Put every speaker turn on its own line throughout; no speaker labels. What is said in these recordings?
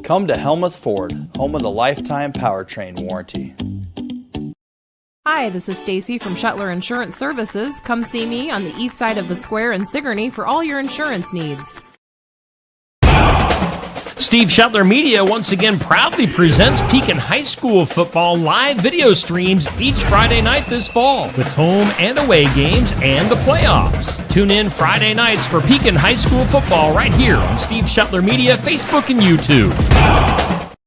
Come to Helmuth Ford, home of the lifetime powertrain warranty.
Hi, this is Stacy from Shuttler Insurance Services. Come see me on the east side of the square in Sigourney for all your insurance needs.
Steve Shuttler Media once again proudly presents Pekin High School football live video streams each Friday night this fall with home and away games and the playoffs. Tune in Friday nights for Pekin High School football right here on Steve Shuttler Media, Facebook, and YouTube.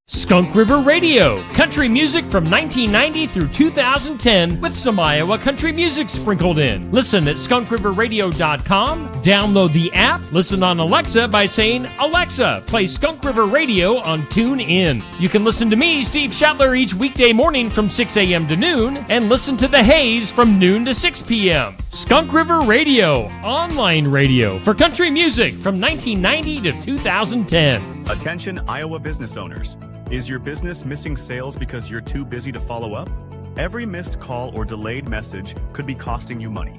Skunk River Radio, country music from 1990 through 2010 with some Iowa country music sprinkled in. Listen at skunkriverradio.com, download the app, listen on Alexa by saying, Alexa, play Skunk River Radio on TuneIn. You can listen to me, Steve Shuttler, each weekday morning from 6 a.m. to noon and listen to The Haze from noon to 6 p.m. Skunk River Radio, online radio for country music from 1990 to 2010.
Attention Iowa business owners. Is your business missing sales because you're too busy to follow up? Every missed call or delayed message could be costing you money.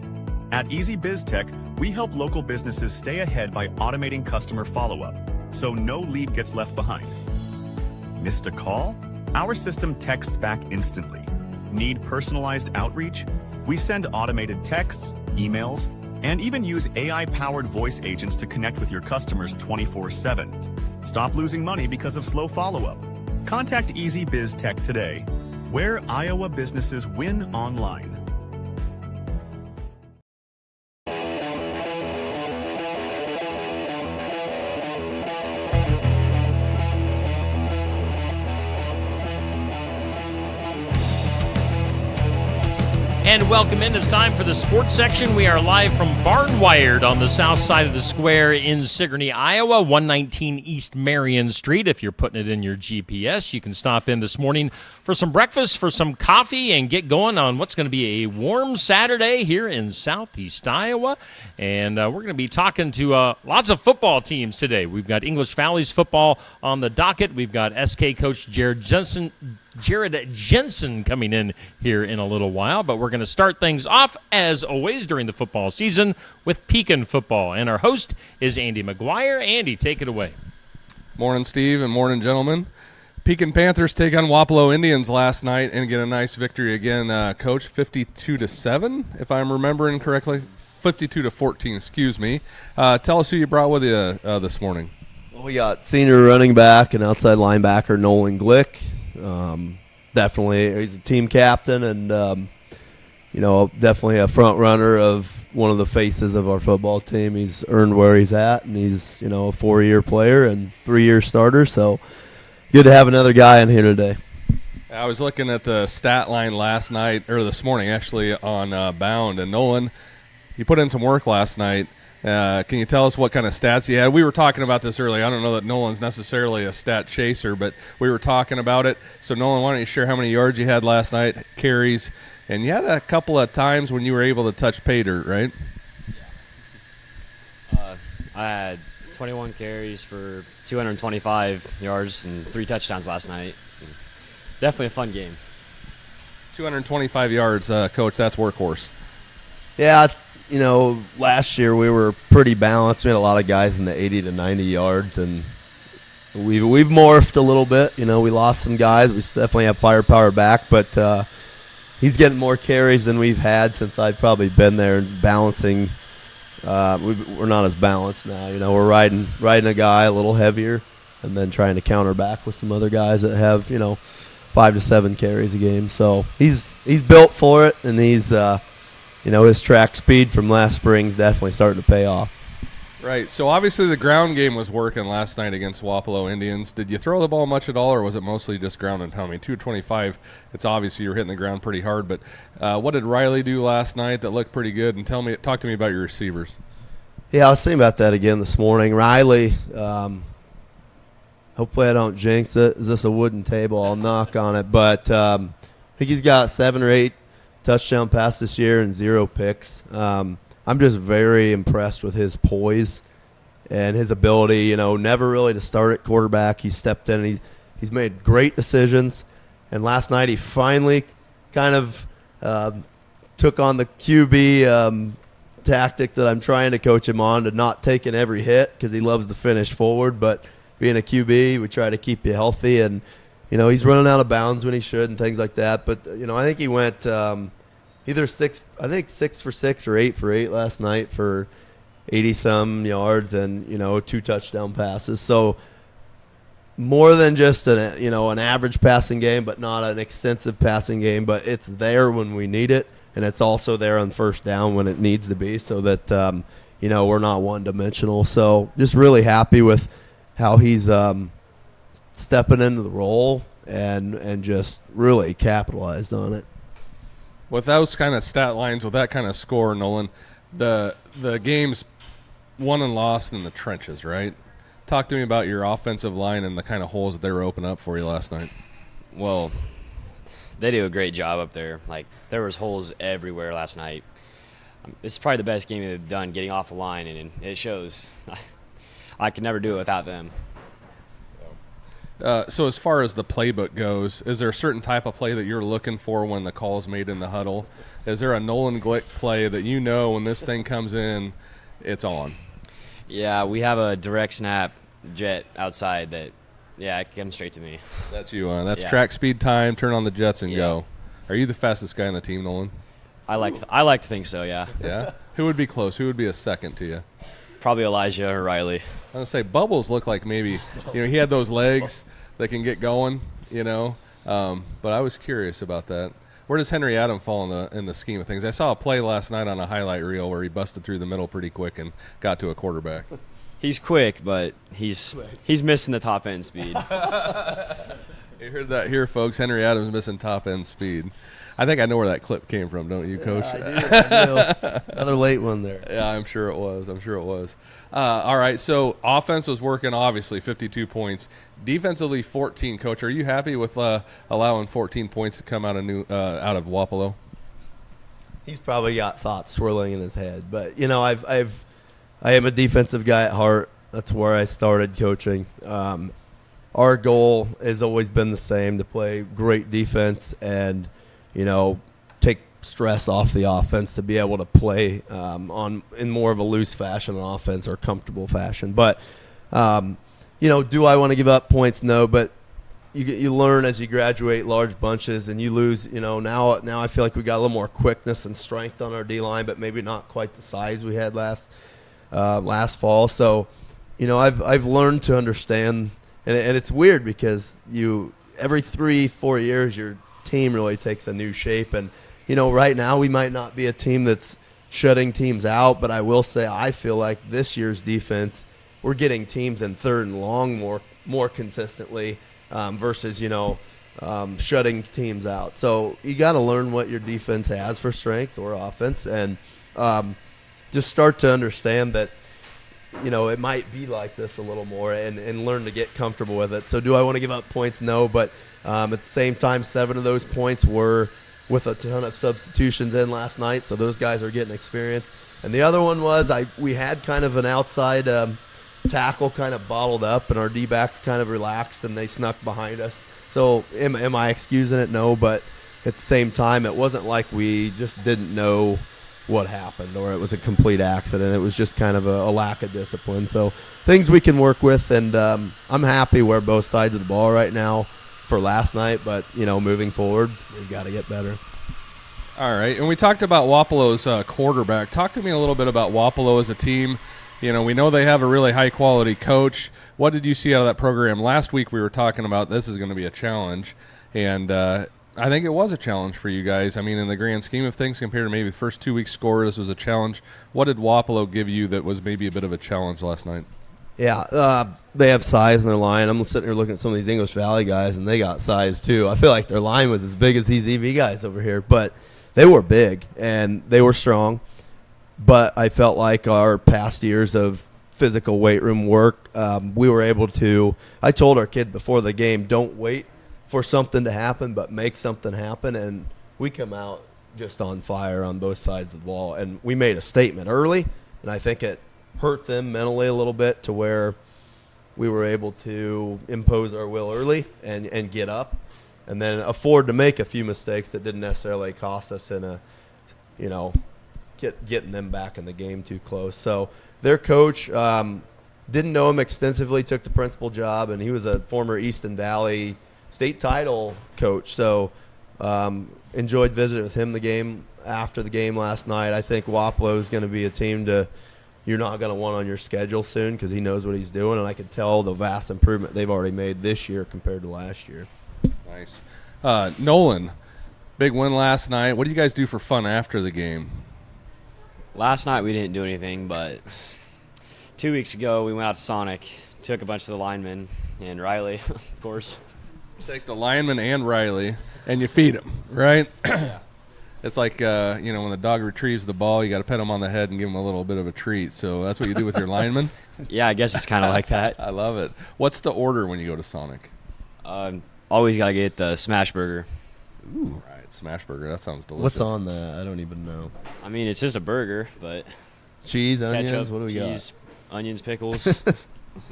At Easy Biz Tech, we help local businesses stay ahead by automating customer follow-up, so no lead gets left behind. Missed a call? Our system texts back instantly. Need personalized outreach? We send automated texts, emails, and even use AI-powered voice agents to connect with your customers 24/7. Stop losing money because of slow follow-up. Contact Easy Biz Tech today, where Iowa businesses win online.
And welcome in. It's time for the sports section. We are live from Barnwired on the south side of the square in Sigourney, Iowa, 119 East Marion Street. If you're putting it in your GPS, you can stop in this morning for some breakfast, for some coffee, and get going on what's going to be a warm Saturday here in southeast Iowa. And we're going to be talking to lots of football teams today. We've got English Valley's football on the docket. We've got SK coach Jared Jensen coming in here in a little while, but we're going to start things off, as always, during the football season with Pekin football. And our host is Andy McGuire. Andy, take it away.
Morning, Steve, and morning, gentlemen. Pekin Panthers take on Wapello Indians last night and get a nice victory again, Coach, 52-7, if I'm remembering correctly. 52-14, excuse me. Tell us who you brought with you this morning.
Well, we got senior running back and outside linebacker Nolan Glick. Definitely, he's a team captain and, definitely a front runner of one of the faces of our football team. He's earned where he's at, and he's, a 4-year player and 3-year starter. So good to have another guy in here today.
I was looking at the stat line last night, or this morning actually, on Bound, and Nolan, you put in some work last night. Can you tell us what kind of stats you had? We were talking about this earlier. I don't know that Nolan's necessarily a stat chaser, but we were talking about it. So, Nolan, why don't you share how many yards you had last night, carries, and you had a couple of times when you were able to touch pay dirt, right?
Yeah. I had 21 carries for 225 yards and 3 touchdowns last night. Definitely a fun game.
225 yards, Coach, that's workhorse. Yeah, last year we were pretty balanced. We had a lot of guys in the 80 to 90 yards, and we've morphed a little bit. We lost some guys. We definitely have firepower back, but he's getting more carries than we've had since I've probably been there and balancing. We're not as balanced now. We're riding a guy a little heavier and then trying to counter back with some other guys that have, 5 to 7 carries a game. So he's built for it, and he's his track speed from last spring's definitely starting to pay off.
Right. So obviously the ground game was working last night against Wapello Indians. Did you throw the ball much at all, or was it mostly just ground and pounding? 225, it's obviously you're hitting the ground pretty hard. But what did Riley do last night that looked pretty good? And talk to me about your receivers. Yeah,
I was thinking about that again this morning. Riley, hopefully I don't jinx it. Is this a wooden table? I'll knock on it. But I think he's got 7 or 8 touchdown pass this year and 0 picks. I'm just very impressed with his poise and his ability, never really to start at quarterback. He stepped in and he's made great decisions. And last night he finally kind of took on the QB tactic that I'm trying to coach him on, to not taking every hit because he loves to finish forward, but being a QB, we try to keep you healthy, and he's running out of bounds when he should and things like that. But I think he went either 6 for 6 or 8 for 8 last night for 80-some yards and 2 touchdown passes. So more than just an average passing game, but not an extensive passing game. But it's there when we need it, and it's also there on first down when it needs to be, so that we're not one-dimensional. So just really happy with how he's stepping into the role and just really capitalized on it.
With those kind of stat lines, with that kind of score, Nolan, the game's won and lost in the trenches, right? Talk to me about your offensive line and the kind of holes that they were opening up for you last night.
Well, they do a great job up there. Like, there was holes everywhere last night. This is probably the best game they've done getting off the line, and it shows. I could never do it without them.
So as far as the playbook goes, is there a certain type of play that you're looking for when the call is made in the huddle? Is there a Nolan Glick play that when this thing comes in, it's on?
Yeah, we have a direct snap jet outside that, it comes straight to me.
That's you. That's track speed time, turn on the jets and go. Are you the fastest guy on the team, Nolan?
I like to think so, yeah.
Yeah? Who would be close? Who would be a second to you?
Probably Elijah or Riley.
I was going to say, Bubbles looked like maybe, he had those legs that can get going, but I was curious about that. Where does Henry Adam fall in the scheme of things? I saw a play last night on a highlight reel where he busted through the middle pretty quick and got to a quarterback.
He's quick, but he's missing the top end speed.
You heard that here, folks. Henry Adams missing top end speed. I think I know where that clip came from, don't you, Coach?
I do. Another late one there.
Yeah, I'm sure it was. All right, so offense was working, obviously, 52 points. Defensively, 14. Coach, are you happy with allowing 14 points to come out of Wapello?
He's probably got thoughts swirling in his head, but I am a defensive guy at heart. That's where I started coaching. Our goal has always been the same: to play great defense and take stress off the offense, to be able to play in more of a loose fashion on offense or comfortable fashion. But do I want to give up points? No, but you learn as you graduate large bunches and you lose. Now I feel like we got a little more quickness and strength on our D line, but maybe not quite the size we had last fall. So I've learned to understand, and it's weird because every 3-4 years your team really takes a new shape, and right now we might not be a team that's shutting teams out, but I will say I feel like this year's defense, we're getting teams in third and long more consistently versus shutting teams out. So you got to learn what your defense has for strengths or offense, and just start to understand that it might be like this a little more, and learn to get comfortable with it. So do I want to give up points? No, but at the same time, 7 of those points were with a ton of substitutions in last night, so those guys are getting experience. And the other one was we had kind of an outside tackle kind of bottled up, and our D-backs kind of relaxed, and they snuck behind us. So am I excusing it? No, but at the same time, it wasn't like we just didn't know what happened or it was a complete accident. It was just kind of a lack of discipline. So things we can work with, and I'm happy where both sides of the ball right now for last night, but moving forward, we got to get better.
All right, and we talked about Wapello's quarterback. Talk to me a little bit about Wapello as a team. We know they have a really high-quality coach. What did you see out of that program? Last week we were talking about this is going to be a challenge, and I think it was a challenge for you guys. I mean, in the grand scheme of things, compared to maybe the first 2 weeks' score, this was a challenge. What did Wapello give you that was maybe a bit of a challenge last night?
Yeah, they have size in their line. I'm sitting here looking at some of these English Valley guys, and they got size too. I feel like their line was as big as these EV guys over here, but they were big and they were strong. But I felt like our past years of physical weight room work, we were able to – I told our kids before the game, don't wait for something to happen, but make something happen. And we come out just on fire on both sides of the ball. And we made a statement early, and I think it hurt them mentally a little bit to where we were able to impose our will early and get up and then afford to make a few mistakes that didn't necessarily cost us in getting them back in the game too close. So their coach, Didn't know him extensively, took the principal job, and he was a former Easton Valley state title coach. So enjoyed visiting with him after the game last night. I think Wapello is going to be a team you're not going to want on your schedule soon because he knows what he's doing, and I can tell the vast improvement they've already made this year compared to last year.
Nice. Nolan, big win last night. What do you guys do for fun after the game?
Last night we didn't do anything, but 2 weeks ago we went out to Sonic, took a bunch of the linemen and Riley, of course.
Take the lineman and Riley, and you feed him, right? It's like, when the dog retrieves the ball, you got to pet him on the head and give him a little bit of a treat. So that's what you do with your lineman?
Yeah, I guess it's kind of like that.
I love it. What's the order when you go to Sonic?
Always got to get the smash burger.
Ooh. Right, smash burger. That sounds delicious.
What's on that? I don't even know.
I mean, it's just a burger, but
cheese, onions,
ketchup,
what do we
cheese, onions, pickles.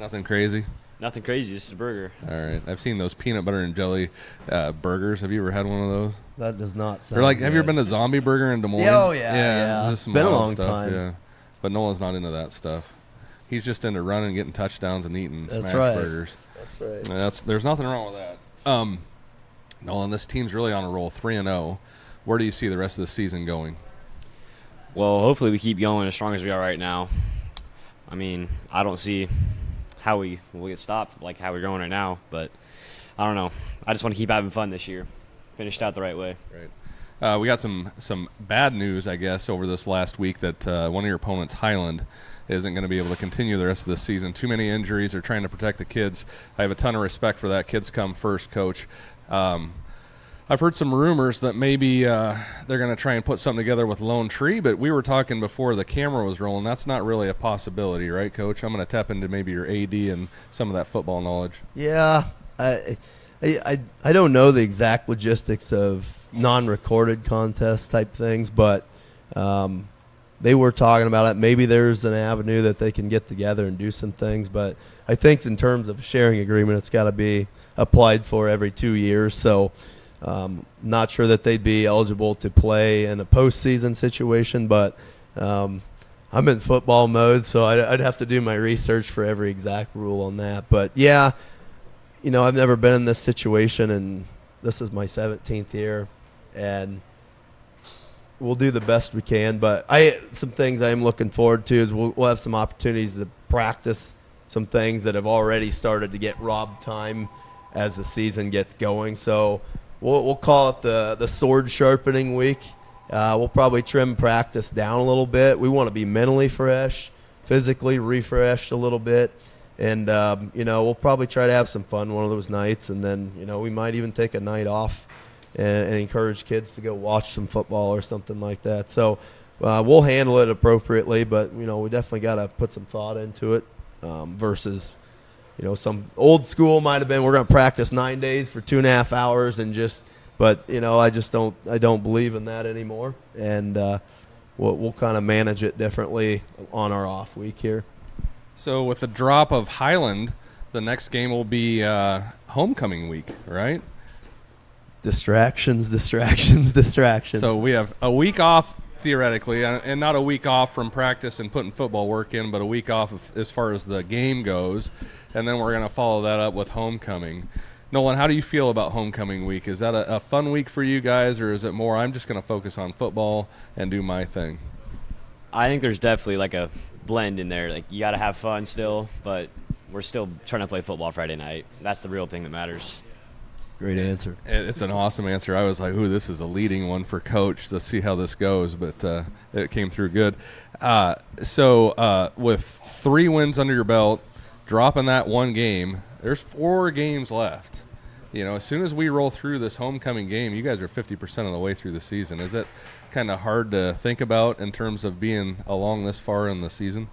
Nothing crazy?
Nothing crazy. It's a burger.
All right. I've seen those peanut butter and jelly burgers. Have you ever had one of those?
That does not sound
Or like,
good.
have you ever been to Zombie Burger in Des Moines?
Oh, yeah.
Just some
Been a
wild
long
stuff,
time.
Yeah. But Nolan's not into that stuff. He's just into running, getting touchdowns, and eating
That's
smash
right.
burgers.
That's right.
There's nothing wrong with that. Nolan, this team's really on a roll, 3-0. Where do you see the rest of the season going?
Well, hopefully we keep going as strong as we are right now. I mean, I don't see how we will get stopped like how we're going right now, but I don't know. I just want to keep having fun this year. Finished out the right way.
Right. We got some bad news, I guess, over this last week that one of your opponents, Highland, isn't going to be able to continue the rest of the season. Too many injuries. They're trying to protect the kids. I have a ton of respect for that. Kids come first, Coach. I've heard some rumors that maybe they're going to try and put something together with Lone Tree, but we were talking before the camera was rolling. That's not really a possibility, right, Coach? I'm going to tap into maybe your AD and some of that football knowledge.
Yeah, I don't know the exact logistics of non-recorded contest type things, but they were talking about it. Maybe there's an avenue that they can get together and do some things, but I think in terms of a sharing agreement, it's got to be applied for every 2 years. So not sure that they'd be eligible to play in a postseason situation, but I'm in football mode, so I'd have to do my research for every exact rule on that. But, yeah, I've never been in this situation, and this is my 17th year, and we'll do the best we can. But some things I am looking forward to is we'll have some opportunities to practice some things that have already started to get robbed time as the season gets going. So we'll call it the sword sharpening week. We'll probably trim practice down a little bit. We want to be mentally fresh, physically refreshed a little bit. And, we'll probably try to have some fun one of those nights. And then, we might even take a night off and encourage kids to go watch some football or something like that. So we'll handle it appropriately, but, we definitely got to put some thought into it versus, some old school might have been we're going to practice 9 days for 2.5 hours and but, I don't believe in that anymore. And we'll kind of manage it differently on our off week here.
So with the drop of Highland, the next game will be homecoming week, right?
Distractions.
So we have a week off, theoretically, and not a week off from practice and putting football work in, but a week off as far as the game goes. And then we're going to follow that up with homecoming. Nolan, how do you feel about homecoming week? Is that a fun week for you guys, or is it more I'm just going to focus on football and do my thing?
I think there's definitely like a blend in there. Like, you got to have fun still, but we're still trying to play football Friday night. That's the real thing that matters.
Great answer.
It's an awesome answer. I was like, ooh, this is a leading one for Coach. Let's see how this goes, but it came through good. So with 3 wins under your belt, dropping that one game, there's 4 games left. As soon as we roll through this homecoming game, you guys are 50% of the way through the season. Is it kind of hard to think about in terms of being along this far in the season?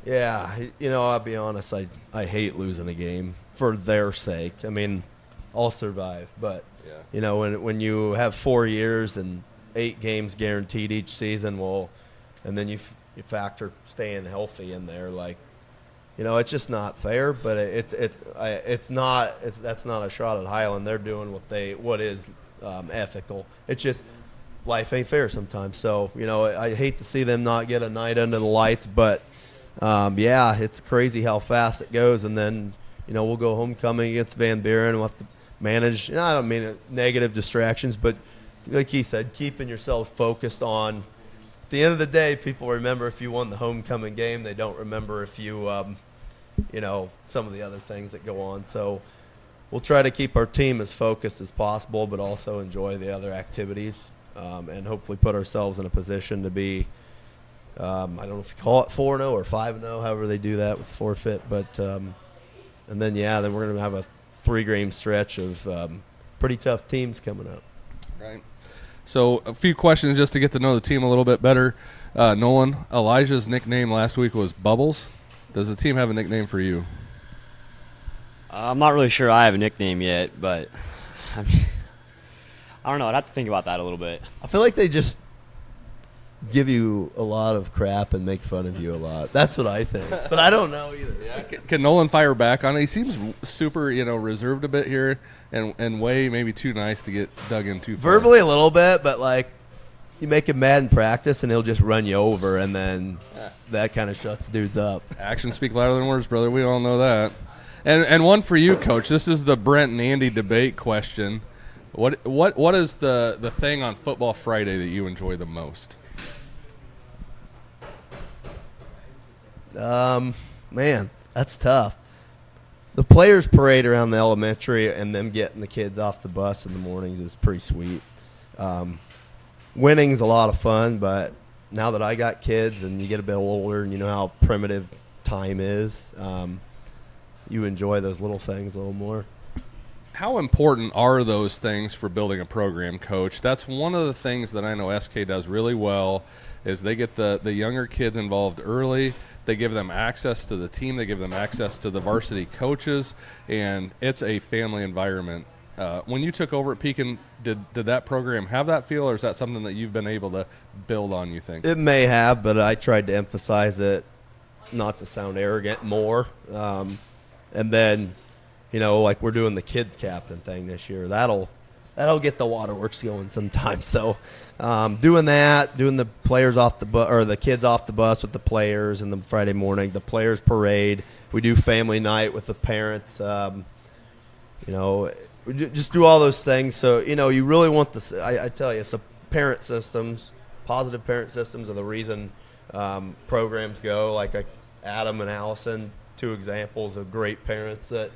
Yeah, I'll be honest, I hate losing a game for their sake. I mean, I'll survive, but
yeah.
When you have 4 years and 8 games guaranteed each season, and then you factor staying healthy in there, it's just not fair. But that's not a shot at Highland. They're doing what is ethical. It's just life ain't fair sometimes. So I hate to see them not get a night under the lights, but yeah, it's crazy how fast it goes. And then, we'll go homecoming against Van Buren. We'll have to manage, I don't mean negative distractions, but like he said, keeping yourself focused on, at the end of the day, people remember if you won the homecoming game. They don't remember if you, some of the other things that go on. So we'll try to keep our team as focused as possible, but also enjoy the other activities, and hopefully put ourselves in a position to be, I don't know if you call it 4-0 or 5-0, however they do that with forfeit. But and then, then we're going to have a 3-game stretch of pretty tough teams coming up.
Right. So a few questions just to get to know the team a little bit better. Nolan, Elijah's nickname last week was Bubbles. Does the team have a nickname for you?
I'm not really sure I have a nickname yet, but I don't know. I'd have to think about that a little bit.
I feel like they just give you a lot of crap and make fun of you a lot. That's what I think. But I don't know either.
Yeah, can Nolan fire back on it? He seems super, reserved a bit here and way maybe too nice to get dug in too far.
Verbally a little bit, but you make him mad in practice and he'll just run you over, and then that kind of shuts dudes up.
Actions speak louder than words, brother. We all know that. And one for you, Coach. This is the Brent and Andy debate question. What is the thing on Football Friday that you enjoy the most?
Man, that's tough. The players parade around the elementary and them getting the kids off the bus in the mornings is pretty sweet. Winning's a lot of fun, but now that I got kids and you get a bit older and you know how primitive time is, you enjoy those little things a little more.
How important are those things for building a program, Coach? That's one of the things that I know SK does really well is they get the younger kids involved early. They give them access to the team. They give them access to the varsity coaches, and it's a family environment. When you took over at Pekin, did that program have that feel, or is that something that you've been able to build on, you think?
It may have, but I tried to emphasize it, not to sound arrogant, more. And then, like we're doing the kids captain thing this year. That'll get the waterworks going sometimes. So doing that, doing the players off the bus or the kids off the bus with the players, and the Friday morning, the players parade. We do family night with the parents. We just do all those things. So you really want the. I tell you, so parent systems, positive parent systems are the reason programs go. Like Adam and Allison, 2 examples of great parents that.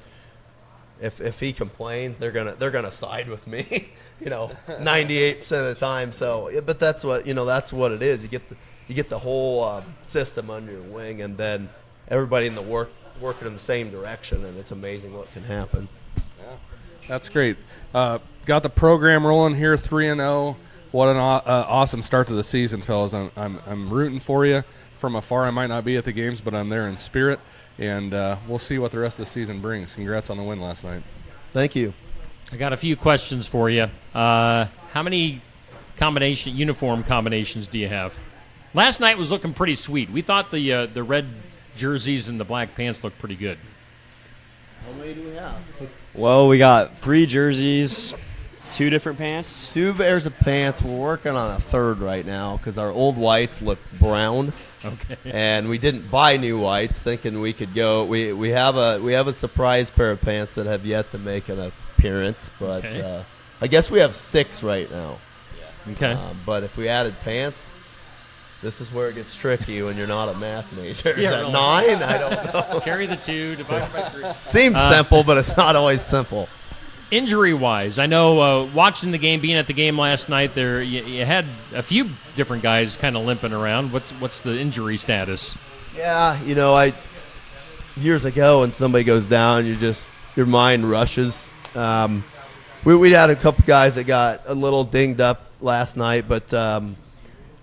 If he complains, they're gonna side with me, 98% of the time. So, but that's what it is. You get the whole system under your wing, and then everybody in the working in the same direction, and it's amazing what can happen.
Yeah, that's great. Got the program rolling here, 3-0. What an awesome start to the season, fellas. I'm rooting for you from afar. I might not be at the games, but I'm there in spirit. And we'll see what the rest of the season brings. Congrats on the win last night.
Thank you.
I got a few questions for you. How many uniform combinations do you have? Last night was looking pretty sweet. We thought the red jerseys and the black pants looked pretty good.
How many do we have?
Well, we got 3 jerseys, 2 different pants.
2 pairs of pants. We're working on a 3rd right now because our old whites look brown.
Okay.
And we didn't buy new whites, thinking we could go. We have a surprise pair of pants that have yet to make an appearance, but okay. I guess we have 6 right now.
Yeah. Okay.
But if we added pants, this is where it gets tricky when you're not a math major.
Yeah,
is that
really.
9? I don't know.
Carry the 2, divide by 3.
Seems simple, but it's not always simple.
Injury-wise, I know watching the game, being at the game last night, there you had a few different guys kind of limping around. What's the injury status?
Yeah, years ago when somebody goes down, your mind rushes. We had a couple guys that got a little dinged up last night, but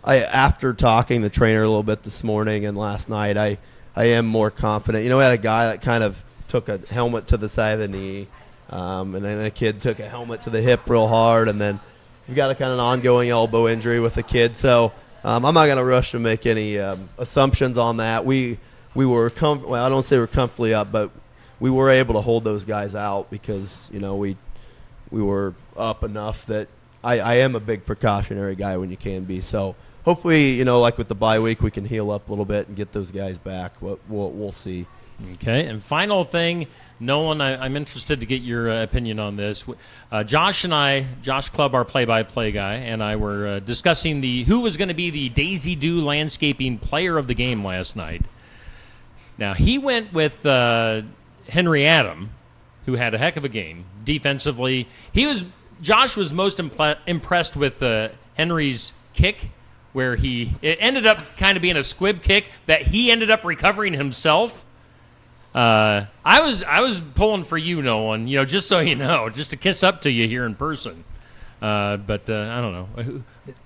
after talking to the trainer a little bit this morning and last night, I am more confident. We had a guy that kind of took a helmet to the side of the knee. And then a kid took a helmet to the hip real hard, and then we got a kind of an ongoing elbow injury with a kid. So I'm not going to rush to make any assumptions on that. We were I don't say we're comfortably up, but we were able to hold those guys out because we were up enough that I am a big precautionary guy when you can be. So hopefully, like with the bye week, we can heal up a little bit and get those guys back. We'll see.
Okay, and final thing, Nolan, I'm interested to get your opinion on this. Josh Clubb, our play-by-play guy, and I were discussing who was going to be the Daisy Dew Landscaping Player of the Game last night. Now, he went with Henry Adam, who had a heck of a game defensively. Josh was most impressed with Henry's kick, where it ended up kind of being a squib kick that he ended up recovering himself. I was pulling for you, Nolan, just so you know, just to kiss up to you here in person. But I don't know.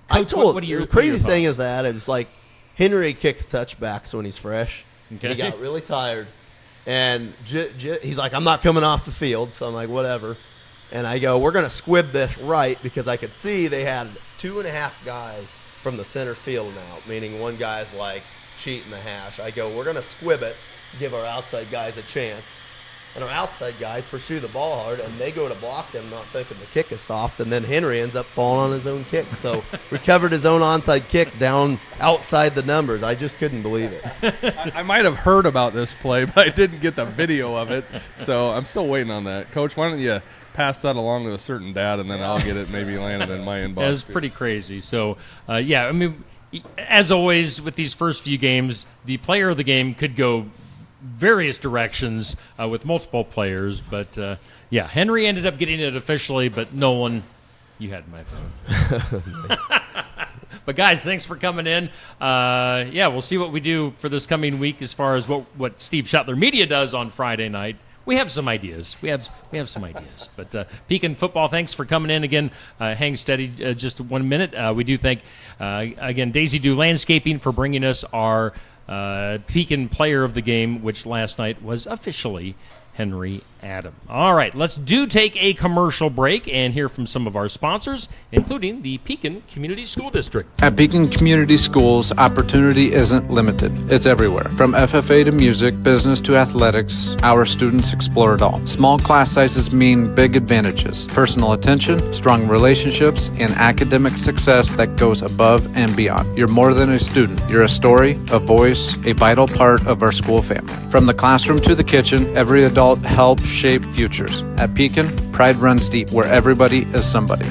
Coach, what are your
the crazy
thoughts?
thing is that it's like Henry kicks touchbacks when he's fresh.
Okay.
He got really tired, and he's like, "I'm not coming off the field." So I'm like, "Whatever." And I go, "We're gonna squib this right," because I could see they had 2.5 guys from the center field now, meaning one guy's like cheating the hash. I go, "We're gonna squib it, give our outside guys a chance." And our outside guys pursue the ball hard, and they go to block them, not thinking the kick is soft, and then Henry ends up falling on his own kick. So recovered his own onside kick down outside the numbers. I just couldn't believe it.
I might have heard about this play, but I didn't get the video of it, so I'm still waiting on that. Coach, why don't you pass that along to a certain dad, and then I'll get it maybe landed in my inbox.
It was pretty crazy. So, as always with these first few games, the player of the game could go various directions with multiple players. But, Henry ended up getting it officially, but no one – you had my phone. But, guys, thanks for coming in. We'll see what we do for this coming week as far as what Steve Shuttler Media does on Friday night. We have some ideas. We have some ideas. But Pekin Football, thanks for coming in again. Hang steady just 1 minute. We do thank, again, Daisy Dew Landscaping for bringing us our Pekin Player of the Game, which last night was officially Henry Adam. All right, let's take a commercial break and hear from some of our sponsors, including the Pekin Community School District.
At Pekin Community Schools, opportunity isn't limited. It's everywhere. From FFA to music, business to athletics, our students explore it all. Small class sizes mean big advantages. Personal attention, strong relationships, and academic success that goes above and beyond. You're more than a student. You're a story, a voice, a vital part of our school family. From the classroom to the kitchen, every adult helps shape futures. At Pekin, pride runs deep, where everybody is somebody.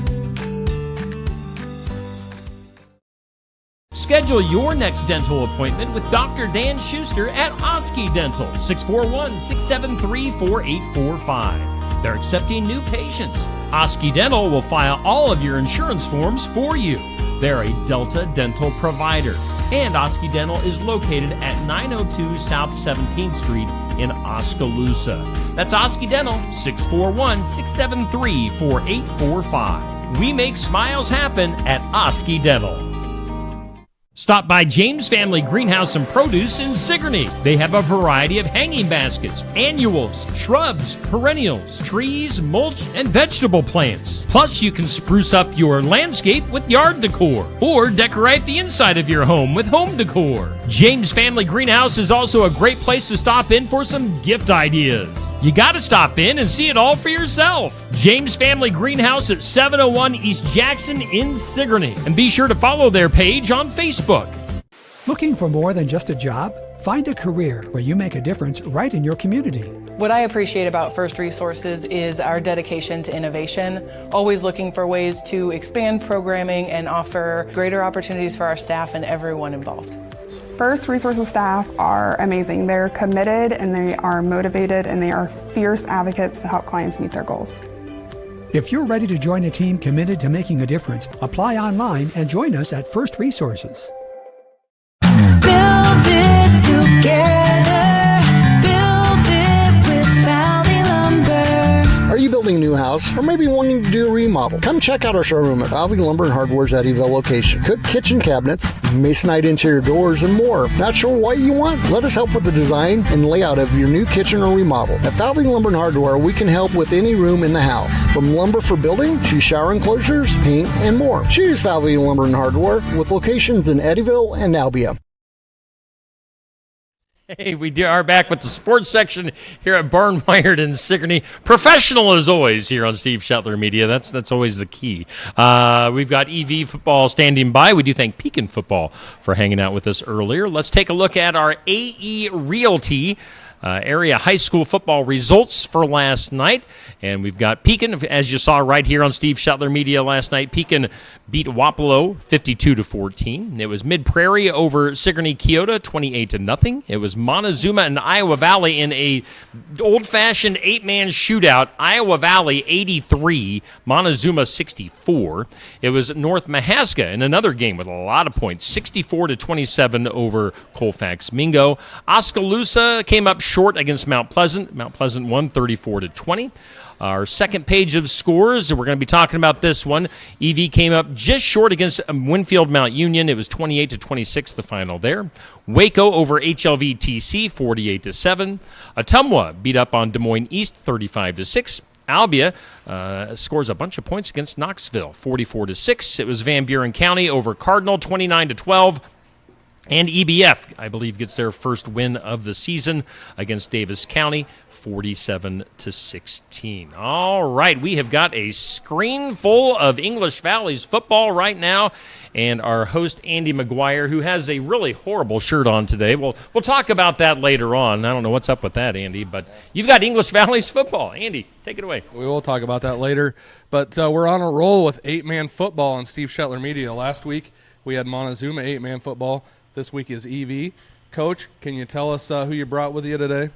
Schedule your next dental appointment with Dr. Dan Schuster at Oski Dental, 641-673-4845. They're accepting new patients. Oski Dental will file all of your insurance forms for you. They're a Delta dental provider. And Oski Dental is located at 902 South 17th Street in Oskaloosa. That's Oski Dental, 641-673-4845. We make smiles happen at Oski Dental. Stop by James Family Greenhouse and Produce in Sigourney. They have a variety of hanging baskets, annuals, shrubs, perennials, trees, mulch, and vegetable plants. Plus, you can spruce up your landscape with yard decor or decorate the inside of your home with home decor. James Family Greenhouse is also a great place to stop in for some gift ideas. You got to stop in and see it all for yourself. James Family Greenhouse at 701 East Jackson in Sigourney. And be sure to follow their page on Facebook.
Looking for more than just a job? Find a career where you make a difference right in your community.
What I appreciate about First Resources is our dedication to innovation, always looking for ways to expand programming and offer greater opportunities for our staff and everyone involved.
First Resources staff are amazing. They're committed and they are motivated and they are fierce advocates to help clients meet their goals.
If you're ready to join a team committed to making a difference, apply online and join us at First Resources.
Build it together. Build it with Valley Lumber.
Are you building a new house or maybe wanting to do a remodel? Come check out our showroom at Valley Lumber and Hardware's Eddyville location. Cook kitchen cabinets, masonite interior doors, and more. Not sure what you want? Let us help with the design and layout of your new kitchen or remodel. At Valley Lumber and Hardware, we can help with any room in the house. From lumber for building to shower enclosures, paint, and more. Choose Valley Lumber and Hardware with locations in Eddyville and Albia.
Hey, we are back with the sports section here at Barnwired in Sigourney. Professional as always here on Steve Shetler Media. That's always the key. We've got EV football standing by. We do thank Pekin Football for hanging out with us earlier. Let's take a look at our AE Realty area high school football results for last night. And we've got Pekin, as you saw right here on Steve Shetler Media last night. Pekin beat Wapello 52-14. It was Mid Prairie over Sigourney Keota 28-0. It was Montezuma and Iowa Valley in a old-fashioned 8-man shootout. Iowa Valley 83, Montezuma 64. It was North Mahaska in another game with a lot of points, 64-27 over Colfax Mingo. Oskaloosa came up short against Mount Pleasant. Mount Pleasant won 34-20. Our second page of scores, we're going to be talking about this one. EV came up just short against Winfield Mount Union. It was 28-26 the final there. Waco over HLVTC 48-7. Ottumwa beat up on Des Moines East 35-6. Albia scores a bunch of points against Knoxville 44-6. It was Van Buren County over Cardinal 29-12. And EBF, I believe, gets their first win of the season against Davis County, 47-16. All right, we have got a screen full of English Valley's football right now, and our host, Andy McGuire, who has a really horrible shirt on today. We'll talk about that later on. I don't know what's up with that, Andy, but you've got English Valley's football. Andy, take it away.
We will talk about that later, but we're on a roll with 8-man football on Steve Shetler Media. Last week, we had Montezuma 8-man football. This week is EV. Coach, can you tell us who you brought with you today?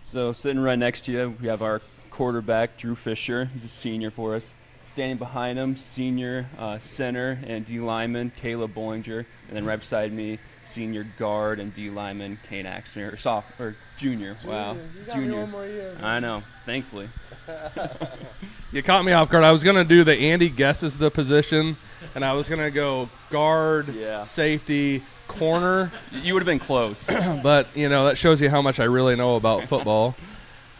So sitting right next to you, we have our quarterback, Drew Fisher. He's a senior for us. Standing behind him, senior center and D lineman, Caleb Bollinger. And then right beside me, senior guard and D lineman, Kane Axner, or junior. Wow, junior. One more year, I know, thankfully.
You caught me off guard. I was going to do the Andy guesses the position, and I was going to go guard, safety, corner.
You would have been close.
But, that shows you how much I really know about football.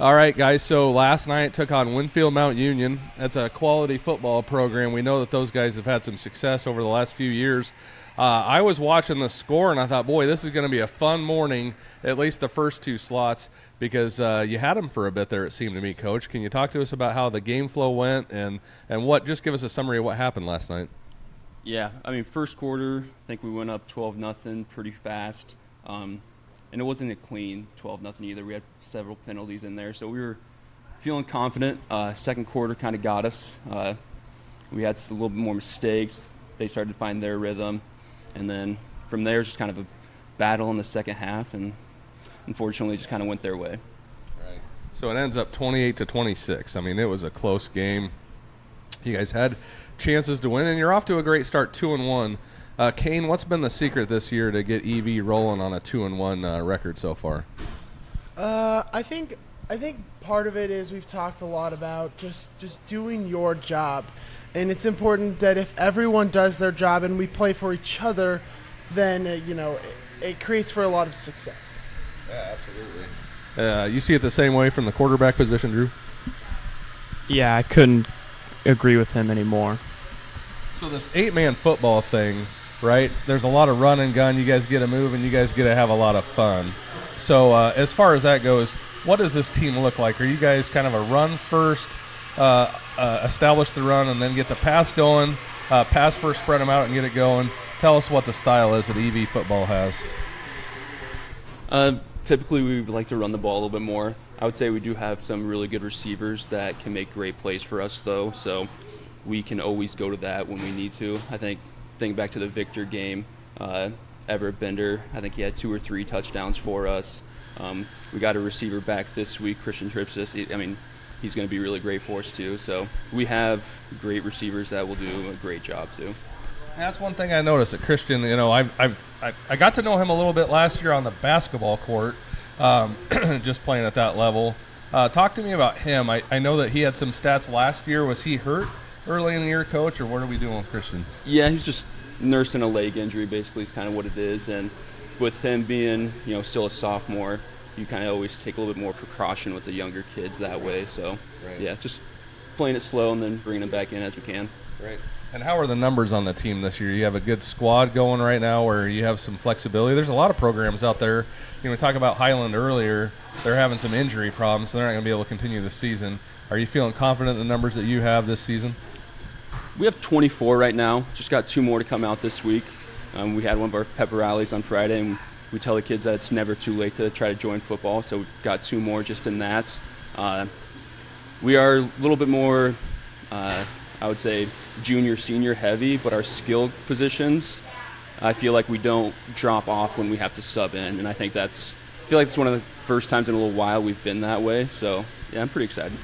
All right, guys, so last night took on Winfield Mount Union. That's a quality football program. We know that those guys have had some success over the last few years. I was watching the score, and I thought, boy, this is going to be a fun morning, at least the first two slots, because you had them for a bit there, it seemed to me, Coach. Can you talk to us about how the game flow went and just give us a summary of what happened last night?
Yeah, first quarter, I think we went up 12-0 pretty fast. And it wasn't a clean 12-0 either. We had several penalties in there, so we were feeling confident. Second quarter kind of got us. We had a little bit more mistakes. They started to find their rhythm. And then from there, just kind of a battle in the second half, and unfortunately just kind of went their way.
Right. So it ends up 28-26. It was a close game. You guys had chances to win, and you're off to a great start, 2-1. Kane, what's been the secret this year to get EV rolling on a 2-1 record so far?
I think part of it is we've talked a lot about just doing your job, and it's important that if everyone does their job and we play for each other, then it creates for a lot of success.
Yeah, absolutely. You see it the same way from the quarterback position, Drew?
Yeah, I couldn't agree with him anymore.
So this 8-man football thing, right? There's a lot of run and gun. You guys get to move, and you guys get to have a lot of fun. So as far as that goes, what does this team look like? Are you guys kind of a run first, establish the run, and then get the pass going, pass first, spread them out, and get it going? Tell us what the style is that EV football has.
Typically, we would like to run the ball a little bit more. I would say we do have some really good receivers that can make great plays for us, though, so we can always go to that when we need to. I think, thinking back to the Victor game, Everett Bender, I think he had 2 or 3 touchdowns for us. We got a receiver back this week, Christian Tripsis. He's going to be really great for us, too. So we have great receivers that will do a great job, too.
That's one thing I noticed at Christian. I got to know him a little bit last year on the basketball court, just playing at that level. Talk to me about him. I know that he had some stats last year. Was he hurt early in the year, Coach, or what are we doing with Christian?
Yeah, he's just nursing a leg injury, basically, is kind of what it is. And with him being, still a sophomore, you kind of always take a little bit more precaution with the younger kids that way. So,
right.
Yeah, just playing it slow and then bringing them back in as we can.
Right. And how are the numbers on the team this year? You have a good squad going right now where you have some flexibility. There's a lot of programs out there. We talked about Highland earlier. They're having some injury problems, so they're not going to be able to continue the season. Are you feeling confident in the numbers that you have this season?
We have 24 right now. Just got 2 more to come out this week. We had one of our pep rallies on Friday, and we tell the kids that it's never too late to try to join football, so we've got 2 more just in that. We are a little bit more, I would say, junior, senior heavy, but our skilled positions, I feel like we don't drop off when we have to sub in, and I feel like it's one of the first times in a little while we've been that way, so yeah, I'm pretty excited.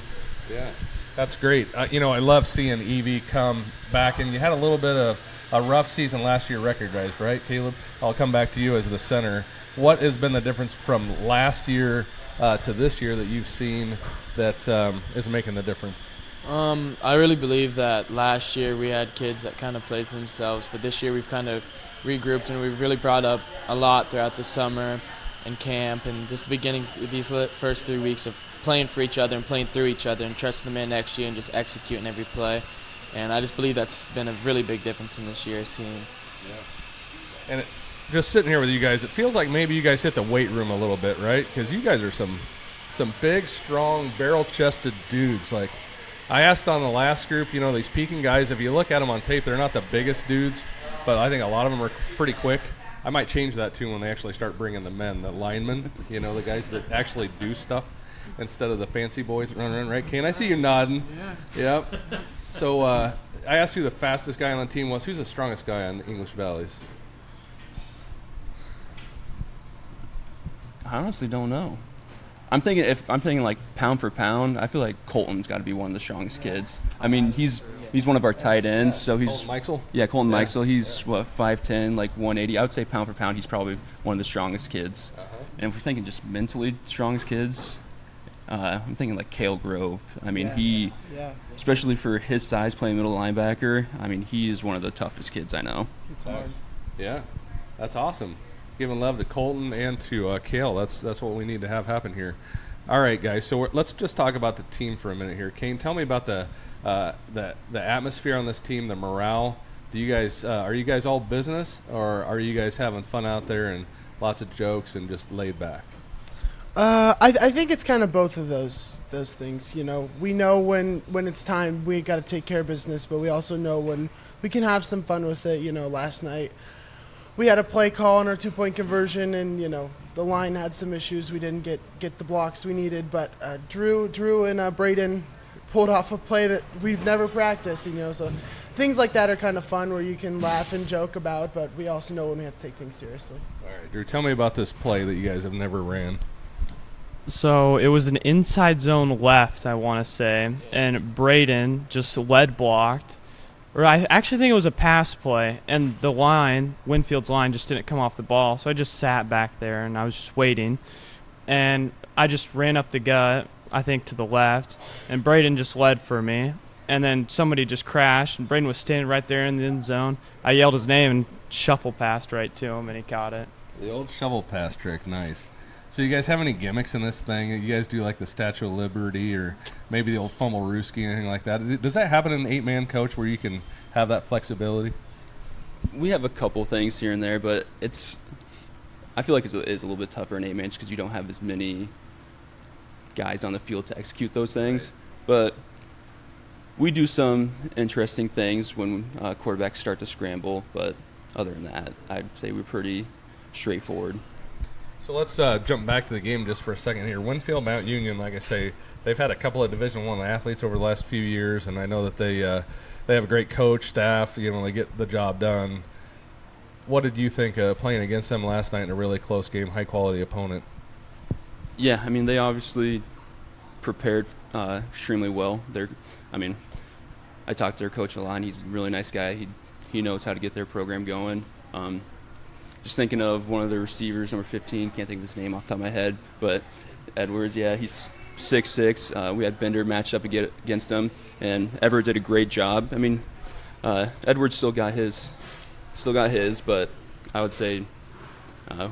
Yeah, that's great. I love seeing Evie come back, and you had a little bit of a rough season last year record-wise, right, Caleb? I'll come back to you as the center. What has been the difference from last year to this year that you've seen that is making the difference?
I really believe that last year we had kids that kind of played for themselves, but this year we've kind of regrouped and we've really brought up a lot throughout the summer and camp and just the beginnings, these first 3 weeks of playing for each other and playing through each other and trusting them in next year and just executing every play. And I just believe that's been a really big difference in this year's team.
Yeah. And just sitting here with you guys, it feels like maybe you guys hit the weight room a little bit, right? Because you guys are some big, strong, barrel-chested dudes. Like I asked on the last group, these Pekin guys, if you look at them on tape, they're not the biggest dudes, but I think a lot of them are pretty quick. I might change that too when they actually start bringing the men, the linemen, the guys that actually do stuff instead of the fancy boys that run around, right? Kane, I see you nodding. Yeah. Yep. So I asked you who the fastest guy on the team was. Who's the strongest guy on the English Valleys?
I honestly don't know. I'm thinking like pound for pound, I feel like Colton's got to be one of the strongest kids. I mean, he's one of our tight ends, so he's
Colton Meixel?
Yeah, Colton Meixel. He's 5'10", like 180. I would say pound for pound, he's probably one of the strongest kids. And if we're thinking just mentally strongest kids, I'm thinking like Cale Grove. I mean, he, especially for his size, playing middle linebacker, I mean, he is one of the toughest kids I know.
It's hard.
Yeah, that's awesome. Giving love to Colton and to Cale. That's what we need to have happen here. All right, guys. So let's just talk about the team for a minute here. Kane, tell me about the atmosphere on this team, the morale. Do you guys are you guys all business, or are you guys having fun out there and lots of jokes and just laid back?
I think it's kind of both of those things. We know when it's time we got to take care of business, but we also know when we can have some fun with it. Last night we had a play call on our 2-point conversion, and the line had some issues. We didn't get the blocks we needed, but Drew and Braden pulled off a play that we've never practiced. So things like that are kind of fun where you can laugh and joke about, but we also know when we have to take things seriously.
All right, Drew, tell me about this play that you guys have never ran.
So it was an inside zone left, I want to say, and Braden just lead blocked. Or I actually think it was a pass play, and the line, Winfield's line, just didn't come off the ball. So I just sat back there, and I was just waiting. And I just ran up the gut, I think, to the left, and Braden just led for me. And then somebody just crashed, and Braden was standing right there in the end zone. I yelled his name and shuffle passed right to him, and he caught it.
The old shovel pass trick, nice. So you guys have any gimmicks in this thing? You guys do like the Statue of Liberty or maybe the old Fumblerooski, anything like that? Does that happen in an 8-man coach where you can have that flexibility?
We have a couple things here and there, but I feel like it's a little bit tougher in 8-man because you don't have as many guys on the field to execute those things. But we do some interesting things when quarterbacks start to scramble, but other than that, I'd say we're pretty straightforward.
So let's jump back to the game just for a second here. Winfield Mount Union, like I say, they've had a couple of Division I athletes over the last few years, and I know that they have a great coach, staff. They get the job done. What did you think playing against them last night in a really close game, high-quality opponent?
Yeah, I mean, they obviously prepared extremely well. I talked to their coach a lot, and he's a really nice guy. He knows how to get their program going. Just thinking of one of the receivers, number 15, can't think of his name off the top of my head, but Edwards, yeah, he's 6'6". We had Bender matched up against him, and Everett did a great job. I mean, Edwards still got his, but I would say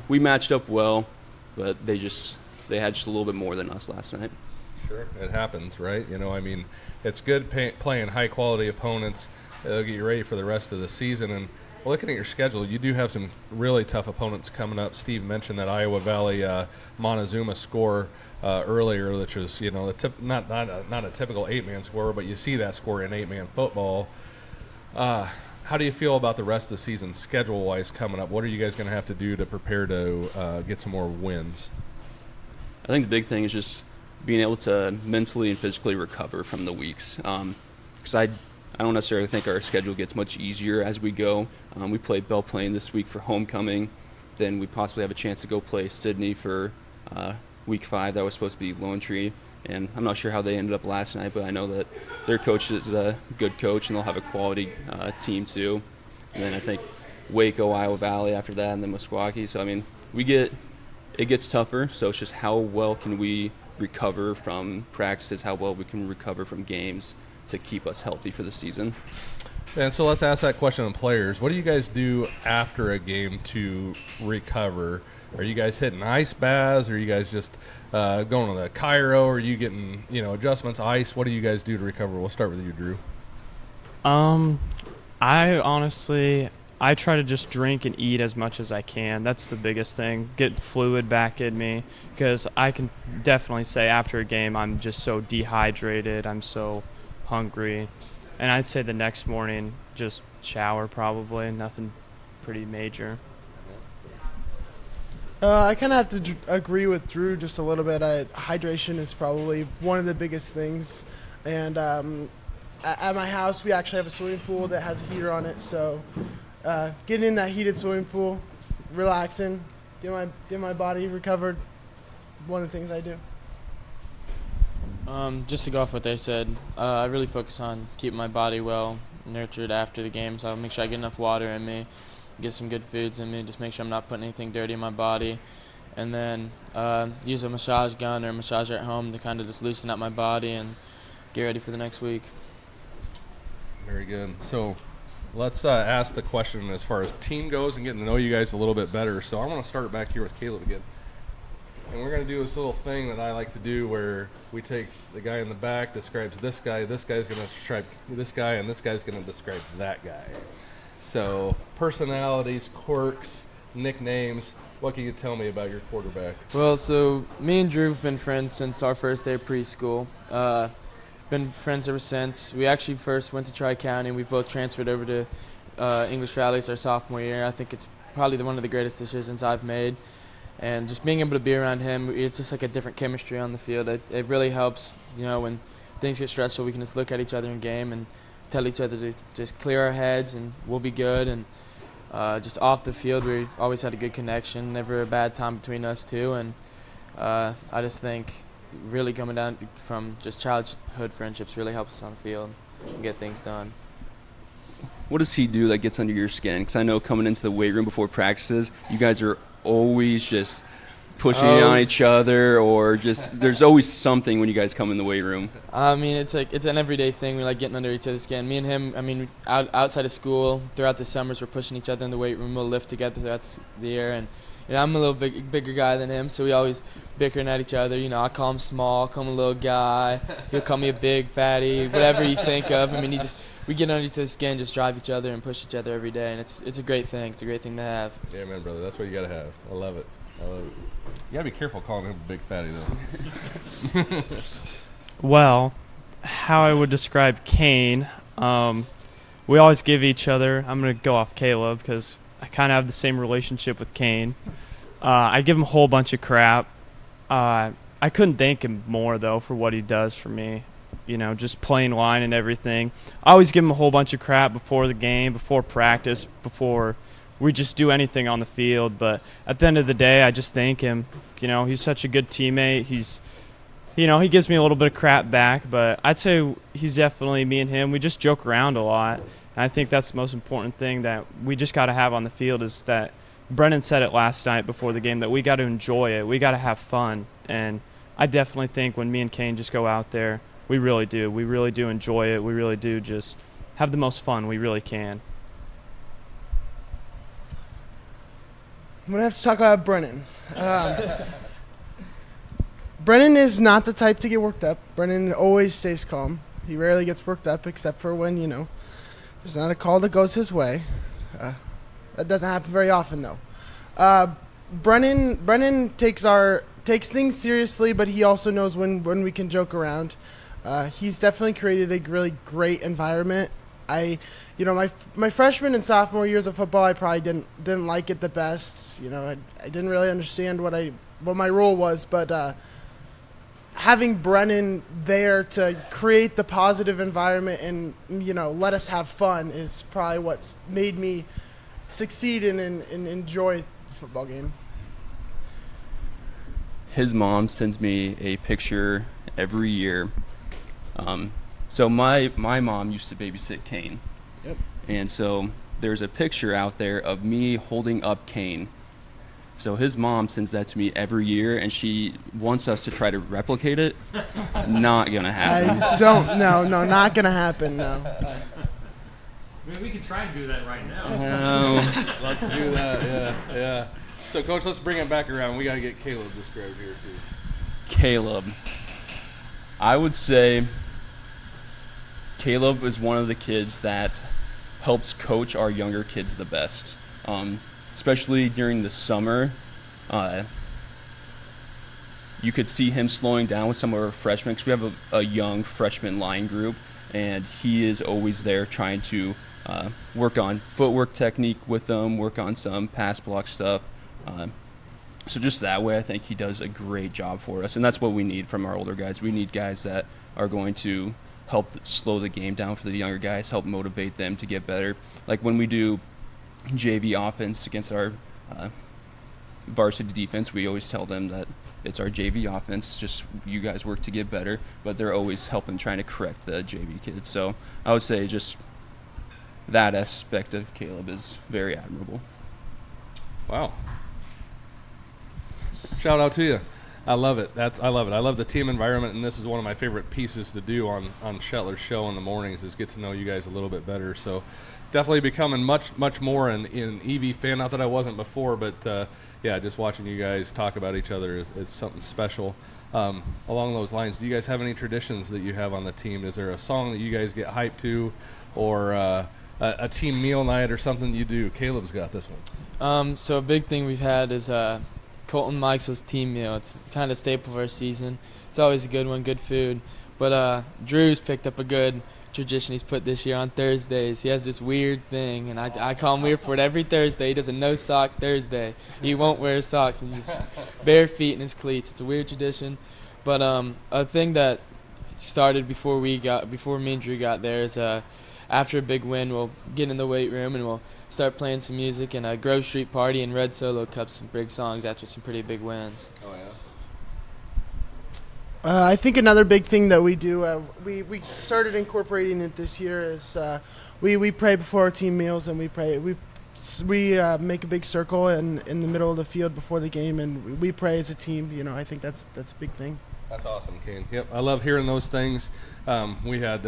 we matched up well, but they had just a little bit more than us last night.
Sure, it happens, right? It's good playing high-quality opponents. It'll get you ready for the rest of the season. And looking at your schedule, you do have some really tough opponents coming up. Steve mentioned that Iowa Valley Montezuma score earlier, which was not a typical 8-man score, but you see that score in 8-man football. How do you feel about the rest of the season schedule-wise coming up? What are you guys going to have to do to prepare to get some more wins?
I think the big thing is just being able to mentally and physically recover from the weeks. Because I don't necessarily think our schedule gets much easier as we go. We play Belle Plaine this week for homecoming. Then we possibly have a chance to go play Sydney for week 5. That was supposed to be Lone Tree. And I'm not sure how they ended up last night, but I know that their coach is a good coach, and they'll have a quality team too. And then I think Waco, Iowa Valley after that, and then Meskwaki. So, I mean, it gets tougher, so it's just how well can we recover from practices, how well we can recover from games to keep us healthy for the season.
And so let's ask that question on players. What do you guys do after a game to recover? Are you guys hitting ice baths? Are you guys just going to the Cairo? Are you getting adjustments, ice? What do you guys do to recover? We'll start with you, Drew.
I try to just drink and eat as much as I can. That's the biggest thing. Get fluid back in me, because I can definitely say after a game I'm just so dehydrated. I'm so hungry. And I'd say the next morning just shower probably. Nothing pretty major.
I kind of have to agree with Drew just a little bit. Hydration is probably one of the biggest things. And at my house, we actually have a swimming pool that has a heater on it. So getting in that heated swimming pool, relaxing, get my body recovered, one of the things I do.
Just to go off what they said, I really focus on keeping my body well nurtured after the games. I'll make sure I get enough water in me, get some good foods in me, just make sure I'm not putting anything dirty in my body. And then use a massage gun or a massager at home to kind of just loosen up my body and get ready for the next week.
Very good. So let's ask the question as far as team goes and getting to know you guys a little bit better. So I want to start back here with Caleb again. And we're going to do this little thing that I like to do where we take the guy in the back, describes this guy's going to describe this guy, and this guy's going to describe that guy. So personalities, quirks, nicknames, what can you tell me about your quarterback?
Well, so me and Drew have been friends since our first day of preschool. Been friends ever since. We actually first went to Tri-County. We both transferred over to English Valley's our sophomore year. I think it's probably one of the greatest decisions I've made. And just being able to be around him, it's just like a different chemistry on the field. It really helps, when things get stressful, we can just look at each other in game and tell each other to just clear our heads and we'll be good. And just off the field, we always had a good connection, never a bad time between us two. And I just think really coming down from just childhood friendships really helps us on the field and get things done.
What does he do that gets under your skin? Because I know coming into the weight room before practices, you guys are always just pushing on each other, or just there's always something when you guys come in the weight room.
I mean, it's an everyday thing. We like getting under each other's skin. Me and him, I mean, outside of school, throughout the summers, we're pushing each other in the weight room. We'll lift together throughout the year, and I'm a little bigger guy than him, so we always bickering at each other. I call him small, call him a little guy. He'll call me a big fatty, whatever you think of. I mean, we get under each other's skin, just drive each other and push each other every day, and it's a great thing. It's a great thing to have.
Yeah, man, brother. That's what you got to have. I love it. You got to be careful calling him a big fatty, though.
Well, how I would describe Kane, we always give each other, I'm going to go off Caleb because I kind of have the same relationship with Kane. I give him a whole bunch of crap. I couldn't thank him more, though, for what he does for me. Just playing line and everything. I always give him a whole bunch of crap before the game, before practice, before we just do anything on the field. But at the end of the day, I just thank him. He's such a good teammate. He gives me a little bit of crap back, but I'd say he's definitely, me and him, we just joke around a lot. And I think that's the most important thing that we just got to have on the field is that Brennan said it last night before the game, that we got to enjoy it. We got to have fun. And I definitely think when me and Kane just go out there, we really do. We really do enjoy it. We really do just have the most fun we really can.
I'm going to have to talk about Brennan. Brennan is not the type to get worked up. Brennan always stays calm. He rarely gets worked up except for when, There's not a call that goes his way. That doesn't happen very often, though. Brennan takes things seriously, but he also knows when we can joke around. He's definitely created a really great environment. My freshman and sophomore years of football, I probably didn't like it the best. I didn't really understand what my role was, but having Brennan there to create the positive environment and let us have fun is probably what's made me succeed and enjoy the football game.
His mom sends me a picture every year. So my mom used to babysit Kane.
Yep.
And so there's a picture out there of me holding up Kane. So his mom sends that to me every year, and she wants us to try to replicate it. Not going to happen.
No, not going to happen, no.
We could try and do that right now.
Let's do that, yeah. So, Coach, let's bring it back around. We got to get Caleb described here, too.
Caleb. I would say Caleb is one of the kids that helps coach our younger kids the best. Especially during the summer, you could see him slowing down with some of our freshmen because we have a young freshman line group, and he is always there trying to work on footwork technique with them, work on some pass block stuff. So just that way, I think he does a great job for us, and that's what we need from our older guys. We need guys that are going to help slow the game down for the younger guys, help motivate them to get better. Like when we do JV offense against our varsity defense, we always tell them that it's our JV offense, just you guys work to get better, but they're always helping, trying to correct the JV kids. So I would say just that aspect of Caleb is very admirable.
Wow. Shout out to you. I love it. I love it. I love the team environment, and this is one of my favorite pieces to do on Shetler's show in the mornings is get to know you guys a little bit better. So definitely becoming much more an EV fan. Not that I wasn't before, but just watching you guys talk about each other is something special. Along those lines, do you guys have any traditions that you have on the team? Is there a song that you guys get hyped to, or a team meal night or something you do? Caleb's got this one.
So a big thing we've had is Colton Mikesell's team meal. It's kind of staple of our season. It's always a good one, good food. But Drew's picked up a good tradition he's put this year on Thursdays. He has this weird thing, and I call him weird for it every Thursday. He does a no sock Thursday. He won't wear his socks and just bare feet in his cleats. It's a weird tradition. But a thing that started before me and Drew got there is after a big win, we'll get in the weight room and we'll start playing some music and a Grove Street Party and Red Solo Cup, some big songs after some pretty big wins.
Oh, yeah.
I think another big thing that we do, we started incorporating it this year, is we pray before our team meals, and we make a big circle in the middle of the field before the game, and we pray as a team. I think that's a big thing.
That's awesome, Kane. Yep, I love hearing those things. We had,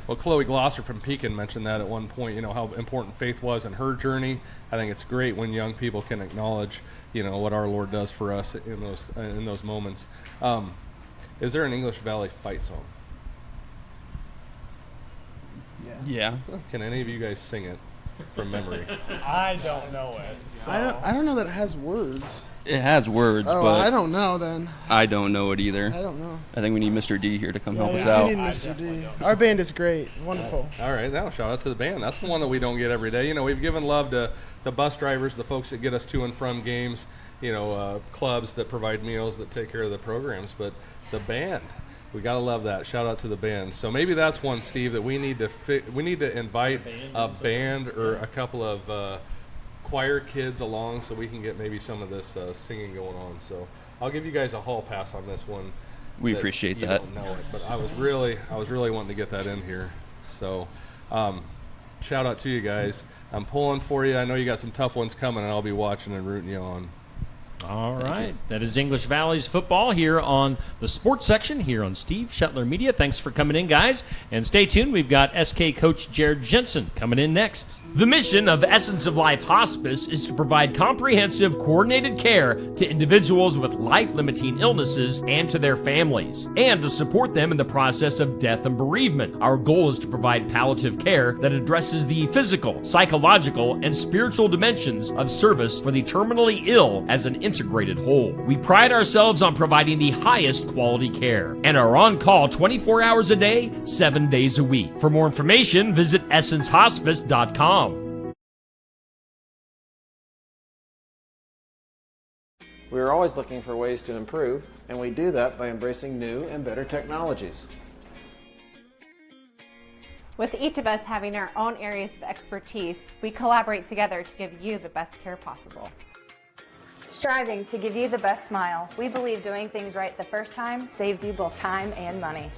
Chloe Glosser from Pekin mentioned that at one point, how important faith was in her journey. I think it's great when young people can acknowledge, what our Lord does for us in those moments. Is there an English Valley fight song?
Yeah.
Can any of you guys sing it from memory?
I don't know it. So.
I don't know that it has words.
It has words, but
I don't know then.
I don't know it either.
I don't know.
I think we need Mr. D here to come help us
We
out.
need Mr. D. Our band is great. Wonderful.
All right, now shout out to the band. That's the one that we don't get every day. We've given love to the bus drivers, the folks that get us to and from games, clubs that provide meals, that take care of the programs, but the band, we gotta love that. Shout out to the band. So maybe that's one, Steve, that we need to invite a band or a couple of choir kids along so we can get maybe some of this singing going on. So I'll give you guys a hall pass on this one.
We appreciate that.
You don't know it, but I was really wanting to get that in here. So shout out to you guys. I'm pulling for you. I know you got some tough ones coming, and I'll be watching and rooting you on.
All right. That is English Valley's football here on the sports section here on Steve Shetler Media. Thanks for coming in, guys. And stay tuned. We've got SK coach Jared Jensen coming in next. The mission of Essence of Life Hospice is to provide comprehensive, coordinated care to individuals with life-limiting illnesses and to their families, and to support them in the process of death and bereavement. Our goal is to provide palliative care that addresses the physical, psychological, and spiritual dimensions of service for the terminally ill as an integrated whole. We pride ourselves on providing the highest quality care and are on call 24 hours a day, 7 days a week. For more information, visit essencehospice.com.
We are always looking for ways to improve, and we do that by embracing new and better technologies.
With each of us having our own areas of expertise, we collaborate together to give you the best care possible.
Striving to give you the best smile, we believe doing things right the first time saves you both time and money.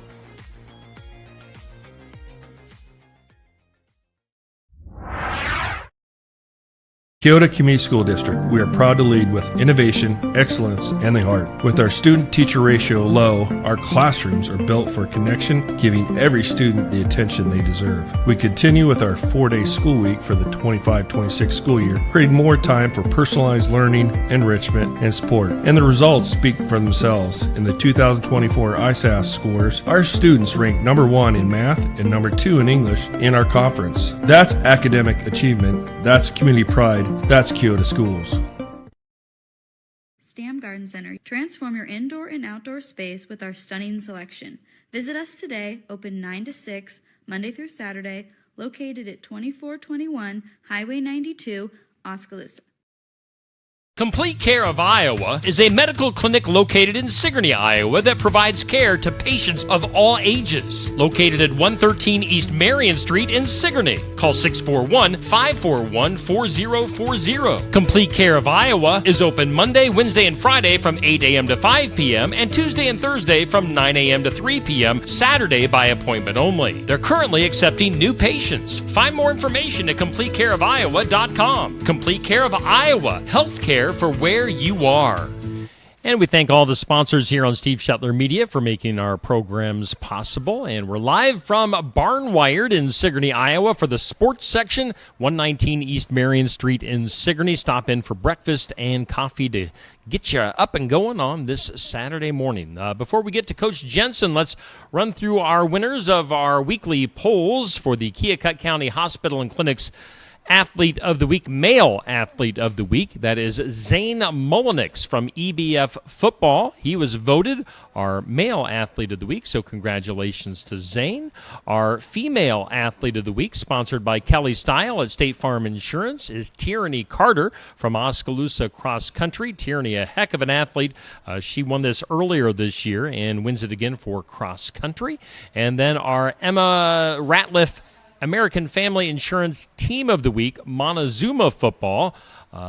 Keota Community School District, we are proud to lead with innovation, excellence, and the heart. With our student-teacher ratio low, our classrooms are built for connection, giving every student the attention they deserve. We continue with our 4-day school week for the 25-26 school year, creating more time for personalized learning, enrichment, and support. And the results speak for themselves. In the 2024 ISAF scores, our students ranked number 1 in math and number 2 in English in our conference. That's academic achievement. That's community pride. That's Keota Schools.
Stam Garden Center. Transform your indoor and outdoor space with our stunning selection. Visit us today, open 9 to 6, Monday through Saturday, located at 2421 Highway 92, Oskaloosa.
Complete Care of Iowa is a medical clinic located in Sigourney, Iowa that provides care to patients of all ages. Located at 113 East Marion Street in Sigourney. Call 641-541-4040. Complete Care of Iowa is open Monday, Wednesday, and Friday from 8 a.m. to 5 p.m. and Tuesday and Thursday from 9 a.m. to 3 p.m. Saturday by appointment only. They're currently accepting new patients. Find more information at CompleteCareOfIowa.com. Complete Care of Iowa. Healthcare for where you are. And we thank all the sponsors here on Steve Shetler Media for making our programs possible. And we're live from Barnwired in Sigourney, Iowa for the sports section, 119 East Marion Street in Sigourney. Stop in for breakfast and coffee to get you up and going on this Saturday morning. Before we get to Coach Jensen, let's run through our winners of our weekly polls for the Keokuk County Hospital and Clinics Athlete of the Week, Male Athlete of the Week. That is Zane Mullenix from EBF Football. He was voted our Male Athlete of the Week, so congratulations to Zane. Our Female Athlete of the Week, sponsored by Kelly Style at State Farm Insurance, is Tierney Carter from Oskaloosa Cross Country. Tierney, a heck of an athlete. She won this earlier this year and wins it again for cross country. And then our Emma Ratliff American Family Insurance Team of the Week, Montezuma Football.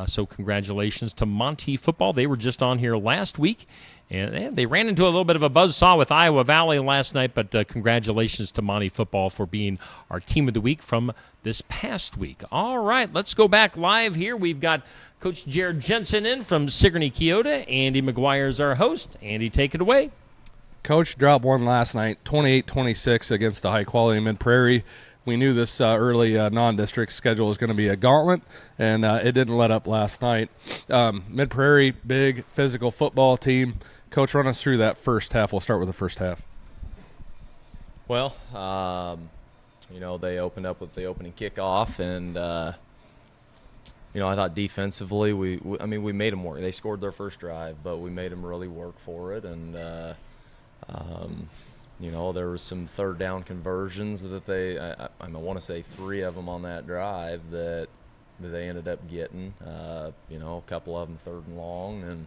So congratulations to Monty Football. They were just on here last week, and they ran into a little bit of a buzzsaw with Iowa Valley last night, but congratulations to Monty Football for being our Team of the Week from this past week. All right, let's go back live here. We've got Coach Jared Jensen in from Sigourney Keota. Andy McGuire is our host. Andy, take it away.
Coach dropped one last night, 28-26 against a high-quality Mid-Prairie. We knew this early non-district schedule was going to be a gauntlet, and it didn't let up last night. Mid-Prairie, big physical football team. Coach, run us through that first half. We'll start with the first half.
Well, they opened up with the opening kickoff, and I thought defensively we made them work. They scored their first drive, but we made them really work for it, and there was some third down conversions that I want to say 3 of them on that drive that they ended up getting. A couple of them third and long, and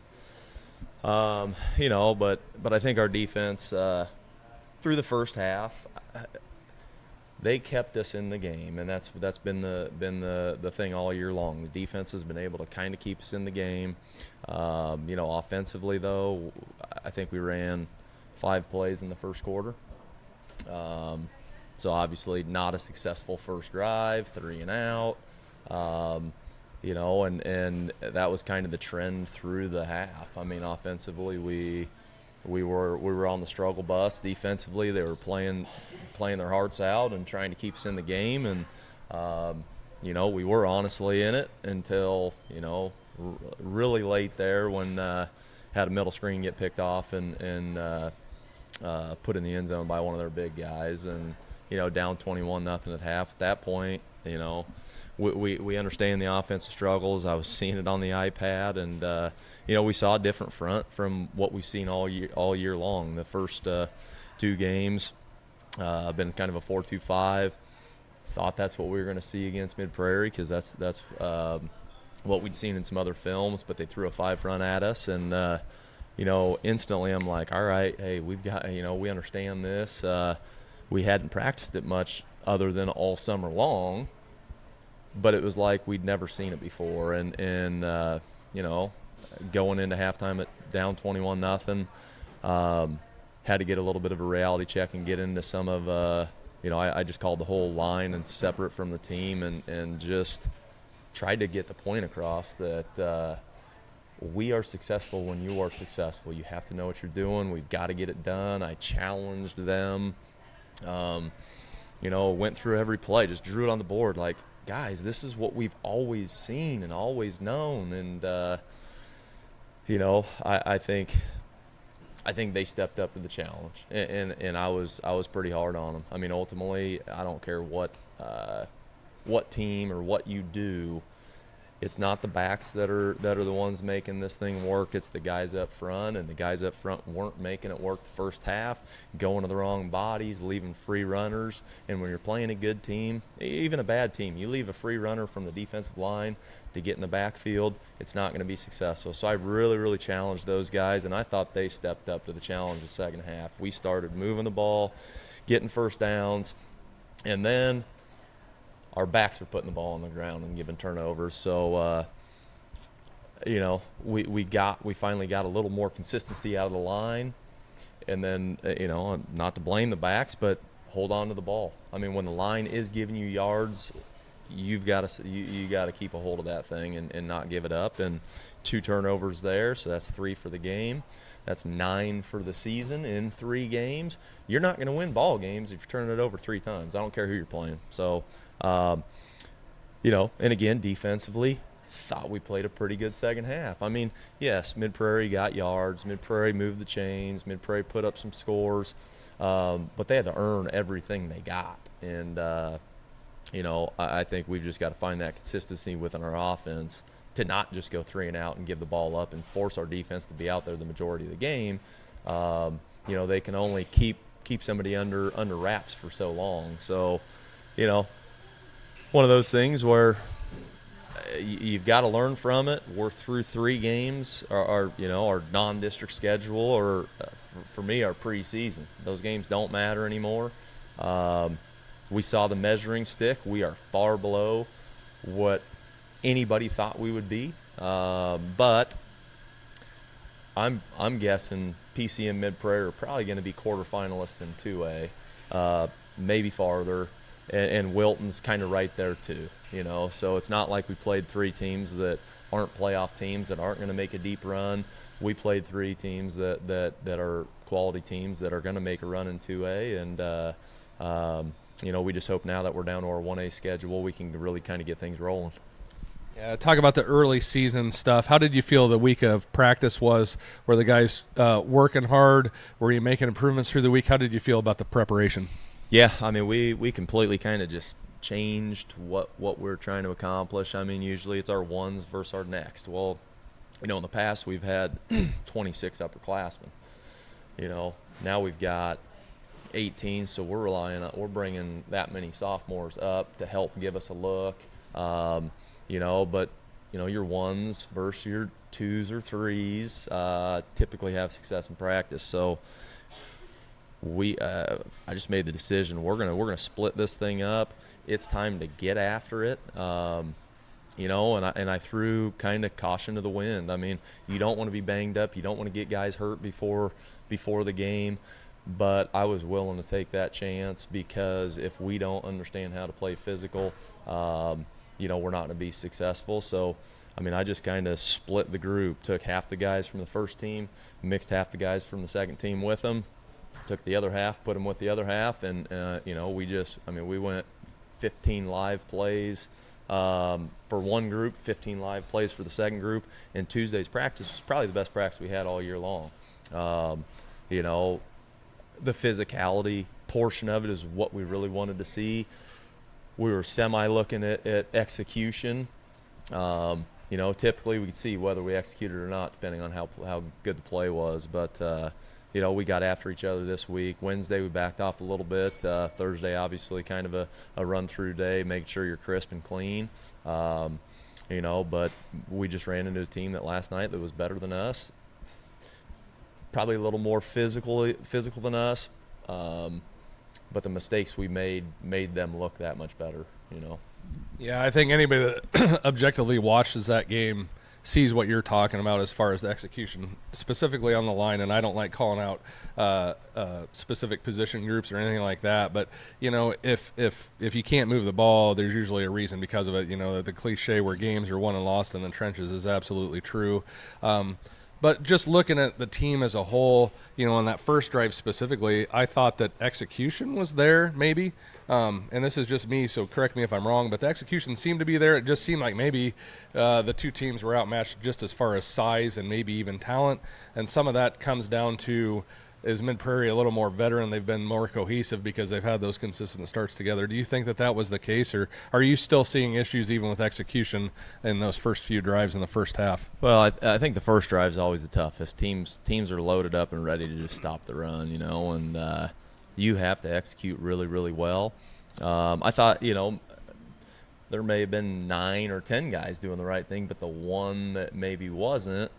but I think our defense through the first half, they kept us in the game, and that's been the thing all year long. The defense has been able to kind of keep us in the game. Offensively though, I think we ran 5 plays in the first quarter. So obviously not a successful first drive, 3 and out. and that was kind of the trend through the half. I mean, offensively, we were on the struggle bus. Defensively, they were playing their hearts out and trying to keep us in the game. And we were honestly in it until really late there when had a middle screen get picked off and put in the end zone by one of their big guys, and down 21-0 at half. At that point, we understand the offensive struggles. I was seeing it on the iPad, and we saw a different front from what we've seen all year long. The first 2 games been kind of a 4-2-5. Thought that's what we were going to see against Mid Prairie, because that's what we'd seen in some other films. But they threw a 5 front at us, and instantly I'm like, all right, hey, we've got, we understand this. We hadn't practiced it much other than all summer long, but it was like we'd never seen it before. And going into halftime at down 21-0, had to get a little bit of a reality check and get into some of, I just called the whole line and separate from the team, and just tried to get the point across that we are successful when you are successful. You have to know what you're doing. We've got to get it done. I challenged them. Went through every play, just drew it on the board. Like, guys, this is what we've always seen and always known. And, I think they stepped up to the challenge, and I was pretty hard on them. I mean, ultimately, I don't care what team or what you do. It's not the backs that are the ones making this thing work. It's the guys up front, and the guys up front weren't making it work the first half, going to the wrong bodies, leaving free runners. And when you're playing a good team, even a bad team, you leave a free runner from the defensive line to get in the backfield, it's not going to be successful. So I really, really challenged those guys, and I thought they stepped up to the challenge the second half. We started moving the ball, getting first downs, and then our backs are putting the ball on the ground and giving turnovers. So, we finally got a little more consistency out of the line, and then, not to blame the backs, but hold on to the ball. I mean, when the line is giving you yards, you've got to you got to keep a hold of that thing and not give it up. And 2 turnovers there, so that's 3 for the game. That's 9 for the season in 3 games. You're not going to win ball games if you're turning it over 3 times. I don't care who you're playing. So, and again, defensively, thought we played a pretty good second half. I mean, yes, Mid Prairie got yards. Mid Prairie moved the chains. Mid Prairie put up some scores, but they had to earn everything they got. And, I think we've just got to find that consistency within our offense to not just go 3 and out and give the ball up and force our defense to be out there the majority of the game. They can only keep somebody under wraps for so long. So, one of those things where you've got to learn from it. We're through 3 games, our non-district schedule, or for me, our preseason. Those games don't matter anymore. We saw the measuring stick. We are far below what anybody thought we would be, but I'm guessing PCM Mid Prairie are probably going to be quarterfinalists in 2A, maybe farther. And Wilton's kind of right there too, So it's not like we played 3 teams that aren't playoff teams that aren't going to make a deep run. We played 3 teams that are quality teams that are going to make a run in 2A, and we just hope now that we're down to our 1A schedule, we can really kind of get things rolling.
Yeah, talk about the early season stuff. How did you feel the week of practice was? Were the guys working hard? Were you making improvements through the week? How did you feel about the preparation?
Yeah, I mean, we completely kind of just changed what we're trying to accomplish. I mean, usually it's our ones versus our next. Well, in the past we've had 26 upperclassmen. Now we've got 18, so we're bringing that many sophomores up to help give us a look. But your ones versus your 2s or 3s typically have success in practice. So I just made the decision we're gonna split this thing up. It's time to get after it. And I threw kind of caution to the wind. I mean, you don't want to be banged up. You don't want to get guys hurt before the game. But I was willing to take that chance, because if we don't understand how to play physical, we're not going to be successful. So, I mean, I just kind of split the group, took half the guys from the first team, mixed half the guys from the second team with them, took the other half, put them with the other half, and, we went 15 live plays for one group, 15 live plays for the second group, and Tuesday's practice was probably the best practice we had all year long. The physicality portion of it is what we really wanted to see. We were looking at execution. Typically we could see whether we executed or not depending on how good the play was. But, we got after each other this week. Wednesday we backed off a little bit. Thursday obviously kind of a run-through day, making sure you're crisp and clean. But we just ran into a team that last night that was better than us. Probably a little more physical than us. But the mistakes we made them look that much better,
Yeah, I think anybody that objectively watches that game sees what you're talking about as far as the execution, specifically on the line. And I don't like calling out specific position groups or anything like that. But, if you can't move the ball, there's usually a reason because of it. The cliche where games are won and lost in the trenches is absolutely true. But just looking at the team as a whole, on that first drive specifically, I thought that execution was there maybe. And this is just me, so correct me if I'm wrong, but the execution seemed to be there. It just seemed like maybe the two teams were outmatched just as far as size and maybe even talent. And some of that comes down to, is Mid-Prairie a little more veteran? They've been more cohesive because they've had those consistent starts together. Do you think that was the case, or are you still seeing issues even with execution in those first few drives in the first half?
Well, I think the first drive is always the toughest. Teams are loaded up and ready to just stop the run, and you have to execute really, really well. I thought, there may have been 9 or 10 guys doing the right thing, but the one that maybe wasn't,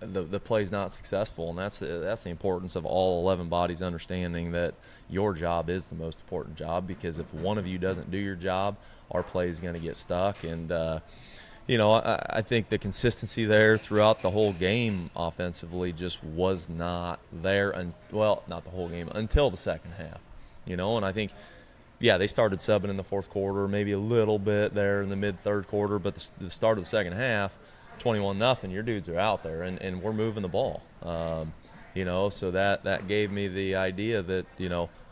the play's not successful, and that's the importance of all 11 bodies understanding that your job is the most important job, because if one of you doesn't do your job, our play is going to get stuck. And I think the consistency there throughout the whole game offensively just was not there, not the whole game, until the second half. And I think, they started subbing in the fourth quarter, maybe a little bit there in the mid-third quarter, but the start of the second half, 21-0, your dudes are out there, and we're moving the ball. So that gave me the idea that,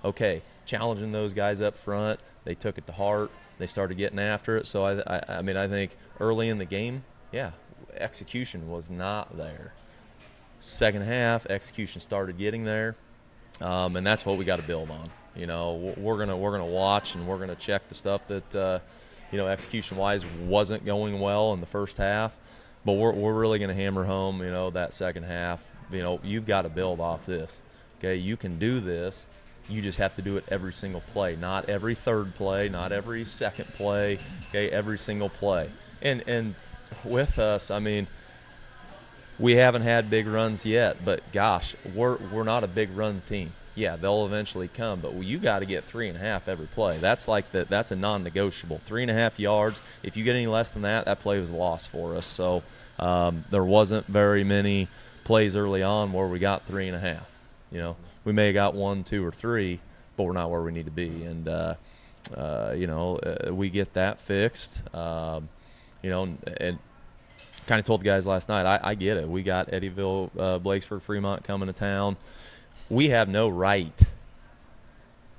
okay, challenging those guys up front, they took it to heart, they started getting after it. So I think early in the game, execution was not there. Second half, execution started getting there, and that's what we got to build on. We're gonna watch, and we're gonna check the stuff that execution-wise wasn't going well in the first half. But we're really going to hammer home, that second half. You've got to build off this. Okay, you can do this. You just have to do it every single play, not every third play, not every second play. Okay, every single play. And with us, we haven't had big runs yet, but gosh, we're not a big run team. Yeah, they'll eventually come, but you got to get 3.5 every play. That's that's a non-negotiable. 3.5 yards. If you get any less than that, that play was a loss for us. So there wasn't very many plays early on where we got 3.5. We may have got 1, 2, or 3, but we're not where we need to be. And we get that fixed. And kind of told the guys last night, I get it. We got Eddyville, Blakesburg, Fremont coming to town. We have no right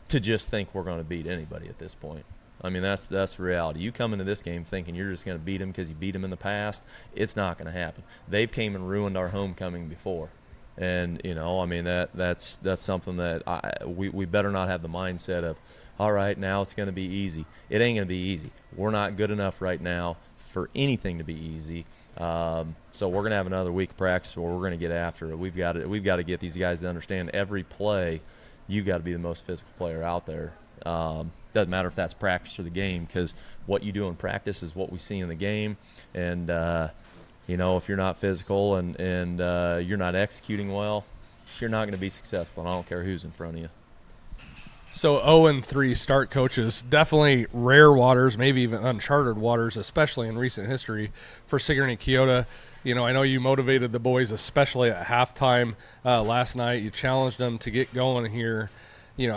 to just think we're going to beat anybody at this point. That's the reality. You come into this game thinking you're just going to beat them because you beat them in the past. It's not going to happen. They've came and ruined our homecoming before, and that's something that we better not have the mindset of, all right, now it's going to be easy. It ain't going to be easy. We're not good enough right now for anything to be easy. So we're going to have another week of practice where we're going to get after it. We've got to get these guys to understand every play, you've got to be the most physical player out there. Doesn't matter if that's practice or the game, because what you do in practice is what we see in the game. And, if you're not physical and you're not executing well, you're not going to be successful. And I don't care who's in front of you.
So 0-3 start, coaches, definitely rare waters, maybe even uncharted waters, especially in recent history for Sigourney Keota. I know you motivated the boys, especially at halftime last night. You challenged them to get going here.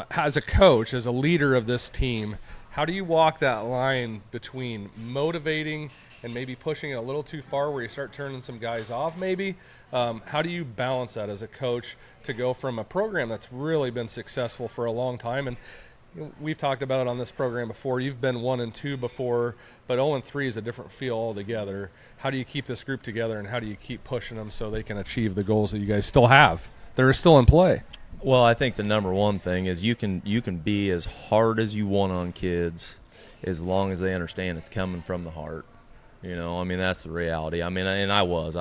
As a coach, as a leader of this team, How do you walk that line between motivating and maybe pushing it a little too far where you start turning some guys off maybe? How do you balance that as a coach to go from a program that's really been successful for a long time? And we've talked about it on this program before. You've been 1-2 before, but 0-3 is a different feel altogether. How do you keep this group together, and how do you keep pushing them so they can achieve the goals that you guys still have? They're still in play.
Well, I think the number one thing is you can be as hard as you want on kids as long as they understand it's coming from the heart. You know, I mean, that's the reality. I mean, and I was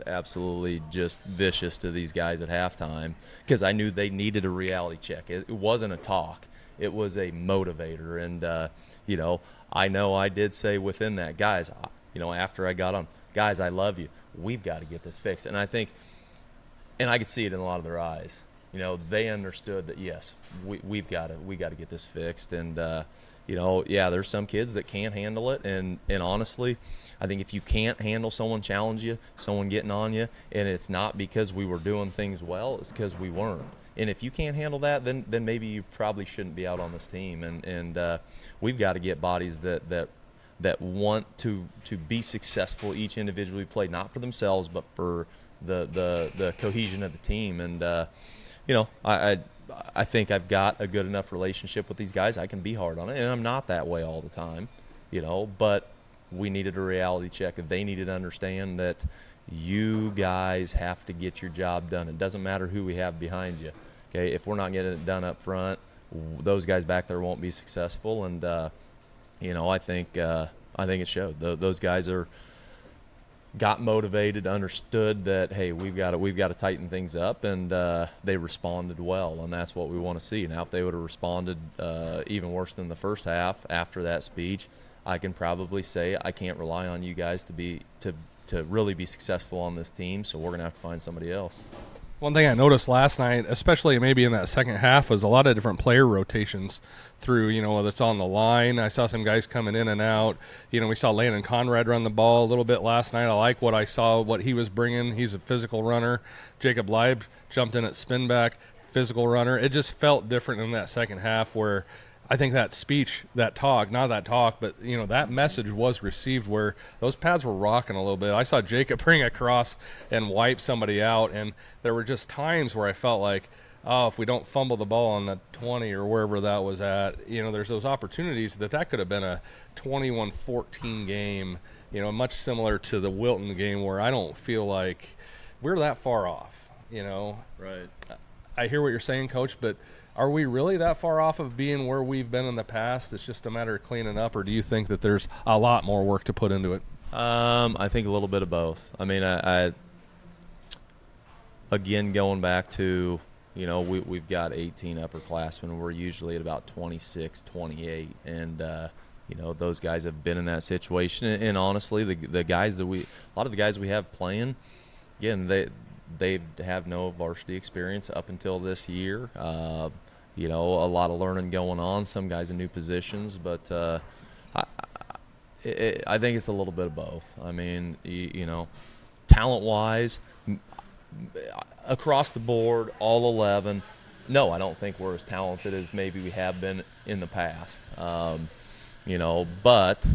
absolutely just vicious to these guys at halftime because I knew they needed a reality check. It wasn't a talk. It was a motivator. And, you know I did say within that, guys, you know, after I got on, guys, I love you. We've got to get this fixed. And I think, and I could see it in a lot of their eyes. You know, they understood that, yes, we got to get this fixed. And, you know, yeah, there's some kids that can't handle it. And honestly, I think if you can't handle someone challenge you, someone getting on you, and it's not because we were doing things well, it's because we weren't. And if you can't handle that, then maybe you probably shouldn't be out on this team. And we've got to get bodies that want to be successful each individually play, not for themselves, but for the cohesion of the team. And, you know, I think I've got a good enough relationship with these guys. I can be hard on it, and I'm not that way all the time, you know, but we needed a reality check. They needed to understand that you guys have to get your job done. It doesn't matter who we have behind you, okay? If we're not getting it done up front, those guys back there won't be successful. And, you know, I think it showed. Those guys got motivated, understood that, hey, we've got to tighten things up, and they responded well, and that's what we want to see. Now, if they would have responded even worse than the first half after that speech, I can probably say I can't rely on you guys to really be successful on this team, so we're going to have to find somebody else.
One thing I noticed last night, especially maybe in that second half, was a lot of different player rotations through, you know, whether it's on the line. I saw some guys coming in and out. You know, we saw Landon Conrad run the ball a little bit last night. I like what I saw, what he was bringing. He's a physical runner. Jacob Leib jumped in at spin back, physical runner. It just felt different in that second half where I think that speech, that talk, not that talk, but, you know, that message was received where those pads were rocking a little bit. I saw Jacob bring across and wipe somebody out, and there were just times where I felt like, oh, if we don't fumble the ball on the 20 or wherever that was at, you know, there's those opportunities that could have been a 21-14 game, you know, much similar to the Wilton game where I don't feel like we're that far off, you know.
Right.
I hear what you're saying, Coach, but are we really that far off of being where we've been in the past? It's just a matter of cleaning up, or do you think that there's a lot more work to put into it?
I think a little bit of both. I mean, I again, going back to, you know, we've got 18 upperclassmen. We're usually at about 26, 28, and you know, those guys have been in that situation. And honestly, the guys a lot of the guys we have playing, again, they have no varsity experience up until this year. You know, a lot of learning going on. Some guys in new positions, but I think it's a little bit of both. I mean, you know, talent-wise, across the board, all 11. No, I don't think we're as talented as maybe we have been in the past. You know, but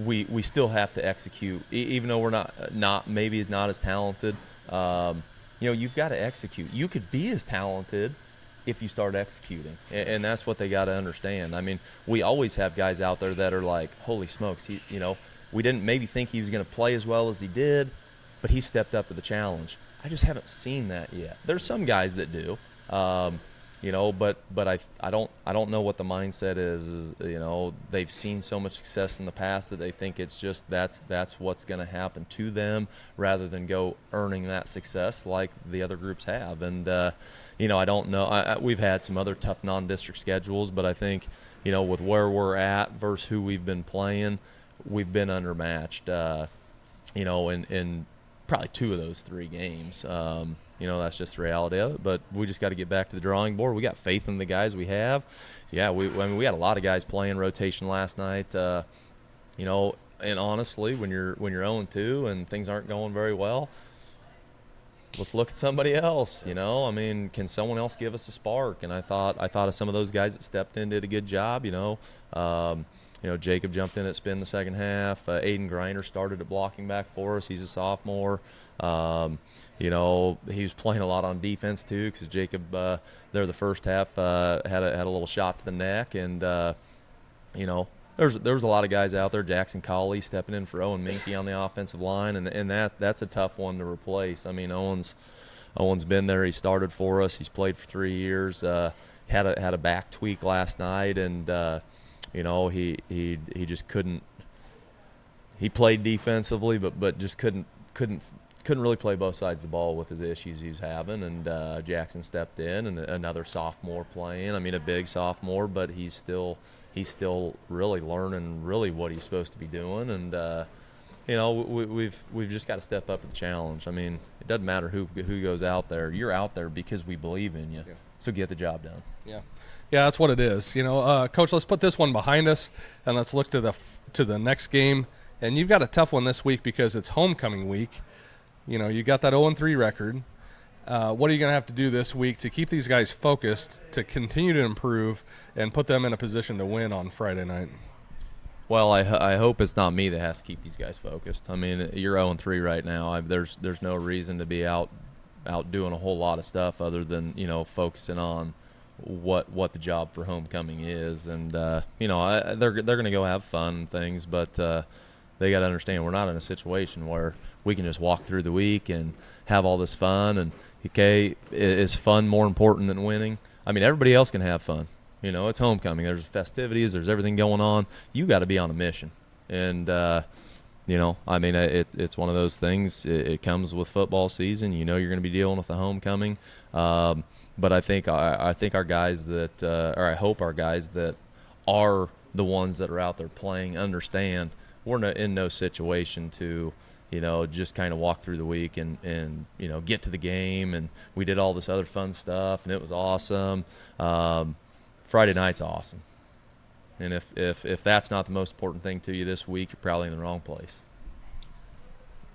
we still have to execute, even though we're not maybe not as talented. You know, you've got to execute. You could be as talented if you start executing, and that's what they got to understand. I mean, we always have guys out there that are like, holy smokes, you know, we didn't maybe think he was going to play as well as he did, but he stepped up to the challenge. I just haven't seen that yet. There's some guys that do. You know, but I don't know what the mindset is, you know, they've seen so much success in the past that they think it's just that's what's going to happen to them rather than go earning that success like the other groups have. And, you know, I don't know. We've had some other tough non-district schedules, but I think, you know, with where we're at versus who we've been playing, we've been undermatched, you know, in probably 2 of those 3 games. You know, that's just the reality of it. But we just got to get back to the drawing board. We got faith in the guys we have. Yeah, I mean, we had a lot of guys playing rotation last night. You know, and honestly, when you're 0-2 and things aren't going very well, let's look at somebody else. You know, I mean, can someone else give us a spark? And I thought of some of those guys that stepped in, did a good job. You know, Jacob jumped in at spin the second half. Aiden Griner started at blocking back for us. He's a sophomore. You know, he was playing a lot on defense too, because Jacob there the first half had a little shot to the neck, and you know, there was a lot of guys out there. Jackson Colley stepping in for Owen Minke on the offensive line, and that's a tough one to replace. I mean, Owen's been there. He started for us. He's played for 3 years. Had a back tweak last night, and you know, he just couldn't. He played defensively, but just couldn't really play both sides of the ball with his issues he was having. And Jackson stepped in, and another sophomore playing. I mean, a big sophomore, but he's still really learning really what he's supposed to be doing. And you know, we've just got to step up to the challenge. I mean, it doesn't matter who goes out there. You're out there because we believe in you. Yeah. So get the job done.
Yeah, that's what it is. You know, Coach, let's put this one behind us, and let's look to the next game. And you've got a tough one this week because it's homecoming week. You know, you got that 0-3 record. What are you going to have to do this week to keep these guys focused, to continue to improve, and put them in a position to win on Friday night?
Well, I hope it's not me that has to keep these guys focused. I mean, you're 0-3 right now. There's no reason to be out doing a whole lot of stuff other than, you know, focusing on what the job for homecoming is. And you know, they're going to go have fun and things, but they got to understand we're not in a situation where we can just walk through the week and have all this fun. And okay, is fun more important than winning? I mean, everybody else can have fun. You know, it's homecoming. There's festivities. There's everything going on. You got to be on a mission. And you know, I mean, it's one of those things. It comes with football season. You know, you're going to be dealing with the homecoming. But I think our guys that, or I hope our guys that are the ones that are out there playing understand we're in no situation to, you know, just kind of walk through the week and you know, get to the game. And we did all this other fun stuff, and it was awesome. Friday night's awesome. And if that's not the most important thing to you this week, you're probably in the wrong place.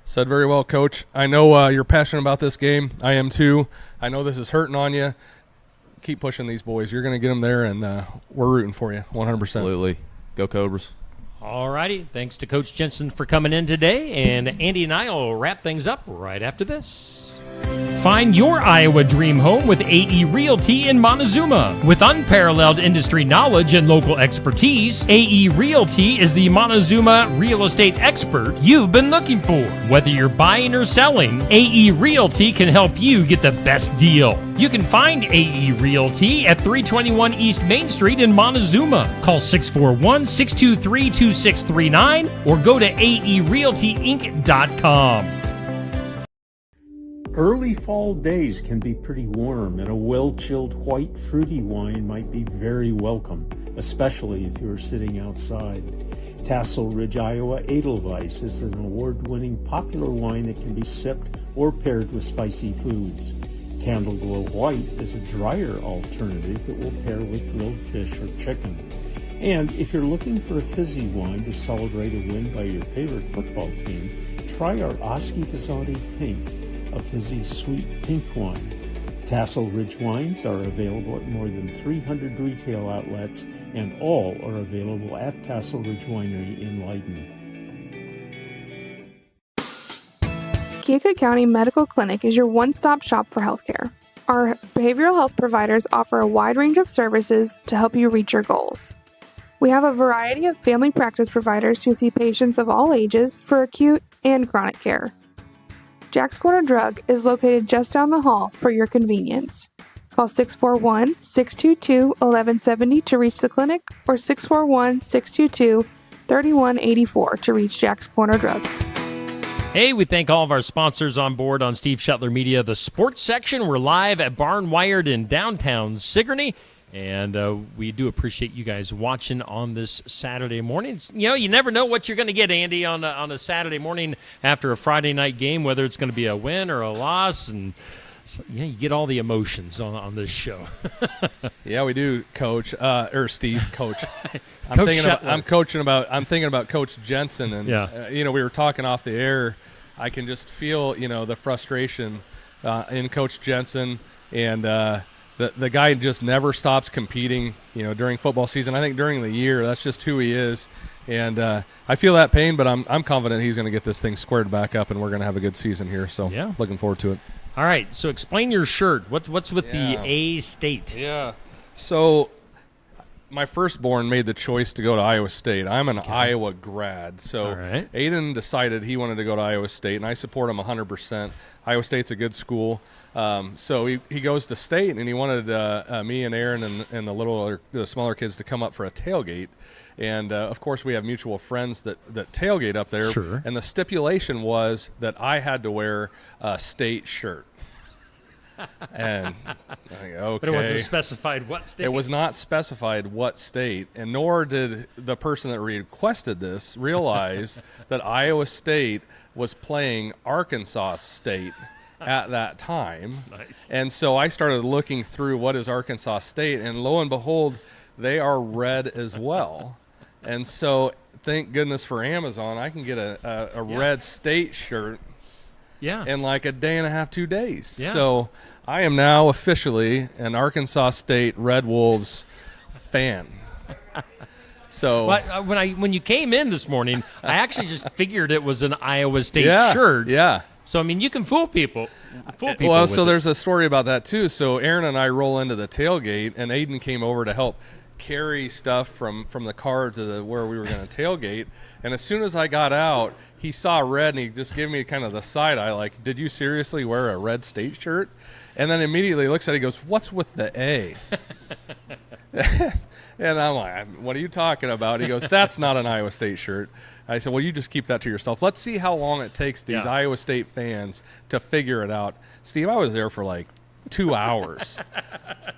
Said very well, Coach. I know you're passionate about this game. I am too. I know this is hurting on you. Keep pushing these boys. You're going to get them there, and we're rooting for you 100%.
Absolutely. Go Cobras.
All righty. Thanks to Coach Jensen for coming in today, and Andy and I will wrap things up right after this. Find your Iowa dream home with AE Realty in Montezuma. With unparalleled industry knowledge and local expertise, AE Realty is the Montezuma real estate expert you've been looking for. Whether you're buying or selling, AE Realty can help you get the best deal. You can find AE Realty at 321 East Main Street in Montezuma. Call 641-623-2639 or go to aerealtyinc.com.
Early fall days can be pretty warm, and a well-chilled white fruity wine might be very welcome, especially if you're sitting outside. Tassel Ridge, Iowa Edelweiss is an award-winning popular wine that can be sipped or paired with spicy foods. Candle Glow White is a drier alternative that will pair with grilled fish or chicken. And if you're looking for a fizzy wine to celebrate a win by your favorite football team, try our Oski Fasati Pink, a fizzy sweet pink wine. Tassel Ridge wines are available at more than 300 retail outlets, and all are available at Tassel Ridge Winery in Leiden.
Keokuk County Medical Clinic is your one-stop shop for healthcare. Our behavioral health providers offer a wide range of services to help you reach your goals. We have a variety of family practice providers who see patients of all ages for acute and chronic care. Jack's Corner Drug is located just down the hall for your convenience. Call 641-622-1170 to reach the clinic or 641-622-3184 to reach Jack's Corner Drug.
Hey, we thank all of our sponsors on board on Steve Shetler Media. The sports section, we're live at Barn Wired in downtown Sigourney. And we do appreciate you guys watching on this Saturday morning. You know, you never know what you're going to get, Andy, on a Saturday morning after a Friday night game, whether it's going to be a win or a loss. And so, yeah, you get all the emotions on this show.
Yeah, we do, Coach or Steve, Coach.
I'm
thinking about Coach Jensen, and you know, we were talking off the air. I can just feel, you know, the frustration in Coach Jensen, and the guy just never stops competing, during football season. I think during the year, that's just who he is. And I feel that pain, but I'm confident he's going to get this thing squared back up, and we're going to have a good season here. So looking forward to it.
All right, so explain your shirt. What's with the A State?
Yeah. So my firstborn made the choice to go to Iowa State. I'm an Iowa grad. So Aiden decided he wanted to go to Iowa State, and I support him 100%. Iowa State's a good school. So he goes to State, and he wanted me and Aaron and the smaller kids to come up for a tailgate. And, of course, we have mutual friends that tailgate up there.
Sure.
And the stipulation was that I had to wear a State shirt. And I think, okay.
But it wasn't specified what state?
It was not specified what state, and nor did the person that requested this realize that Iowa State was playing Arkansas State at that time.
Nice.
And so I started looking through what is Arkansas State, and lo and behold, they are red as well. And so thank goodness for Amazon, I can get a red State shirt in like a day and a half, 2 days.
Yeah.
So I am now officially an Arkansas State Red Wolves fan. So
when you came in this morning, I actually just figured it was an Iowa State
Yeah,
shirt.
yeah.
So I mean, you can fool people.
Well,
with
so
it.
there's a story about that too. So Aaron and I roll into the tailgate, and Aiden came over to help carry stuff from the car to where we were going to tailgate. And as soon as I got out, he saw red, and he just gave me kind of the side eye, like, "Did you seriously wear a red State shirt?" And then immediately looks at it, he goes, "What's with the A?" And I'm like, "What are you talking about?" He goes, "That's not an Iowa State shirt." I said, "Well, you just keep that to yourself. Let's see how long it takes these Iowa State fans to figure it out." Steve, I was there for like 2 hours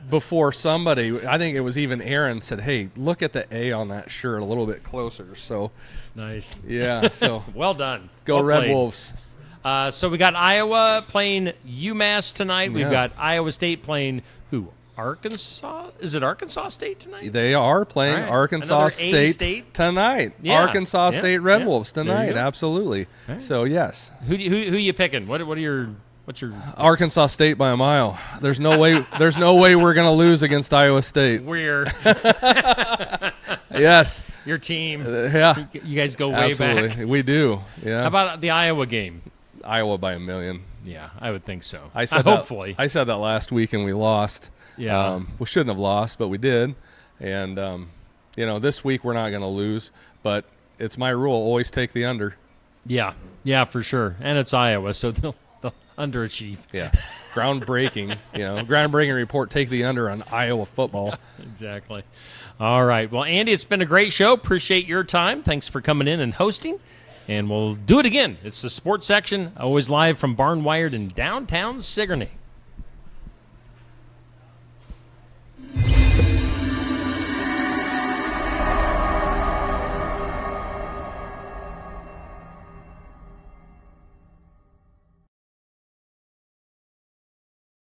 before somebody, I think it was even Aaron, said, "Hey, look at the A on that shirt a little bit closer." So
nice.
Yeah. So
well done.
Go
Well
Red
played.
Wolves.
So we got Iowa playing UMass tonight. We've
Yeah.
got Iowa State playing who? Arkansas? Is it Arkansas State tonight?
They are playing
All right.
Arkansas
Another A
State,
State?
tonight.
Yeah.
Arkansas
Yeah.
State Red
Yeah.
Wolves
There you
tonight.
go.
Absolutely.
All right.
So yes,
Who you picking? What's your
Arkansas State by a mile. There's no way. There's no way we're going to lose against Iowa State.
We're
Yes.
Your team.
Yeah.
You guys go way
Absolutely.
back.
We do. Yeah.
How about the Iowa game?
Iowa by 1,000,000.
Yeah, I would think so.
I said
hopefully.
I said that last week, and we lost.
Yeah.
We shouldn't have lost, but we did. And this week we're not going to lose. But it's my rule: always take the under.
Yeah, for sure. And it's Iowa, so they'll underachieve.
Yeah. Groundbreaking. Groundbreaking report. Take the under on Iowa football.
Exactly. All right. Well, Andy, it's been a great show. Appreciate your time. Thanks for coming in and hosting. And we'll do it again. It's the sports section, always live from Barnwired in downtown Sigourney.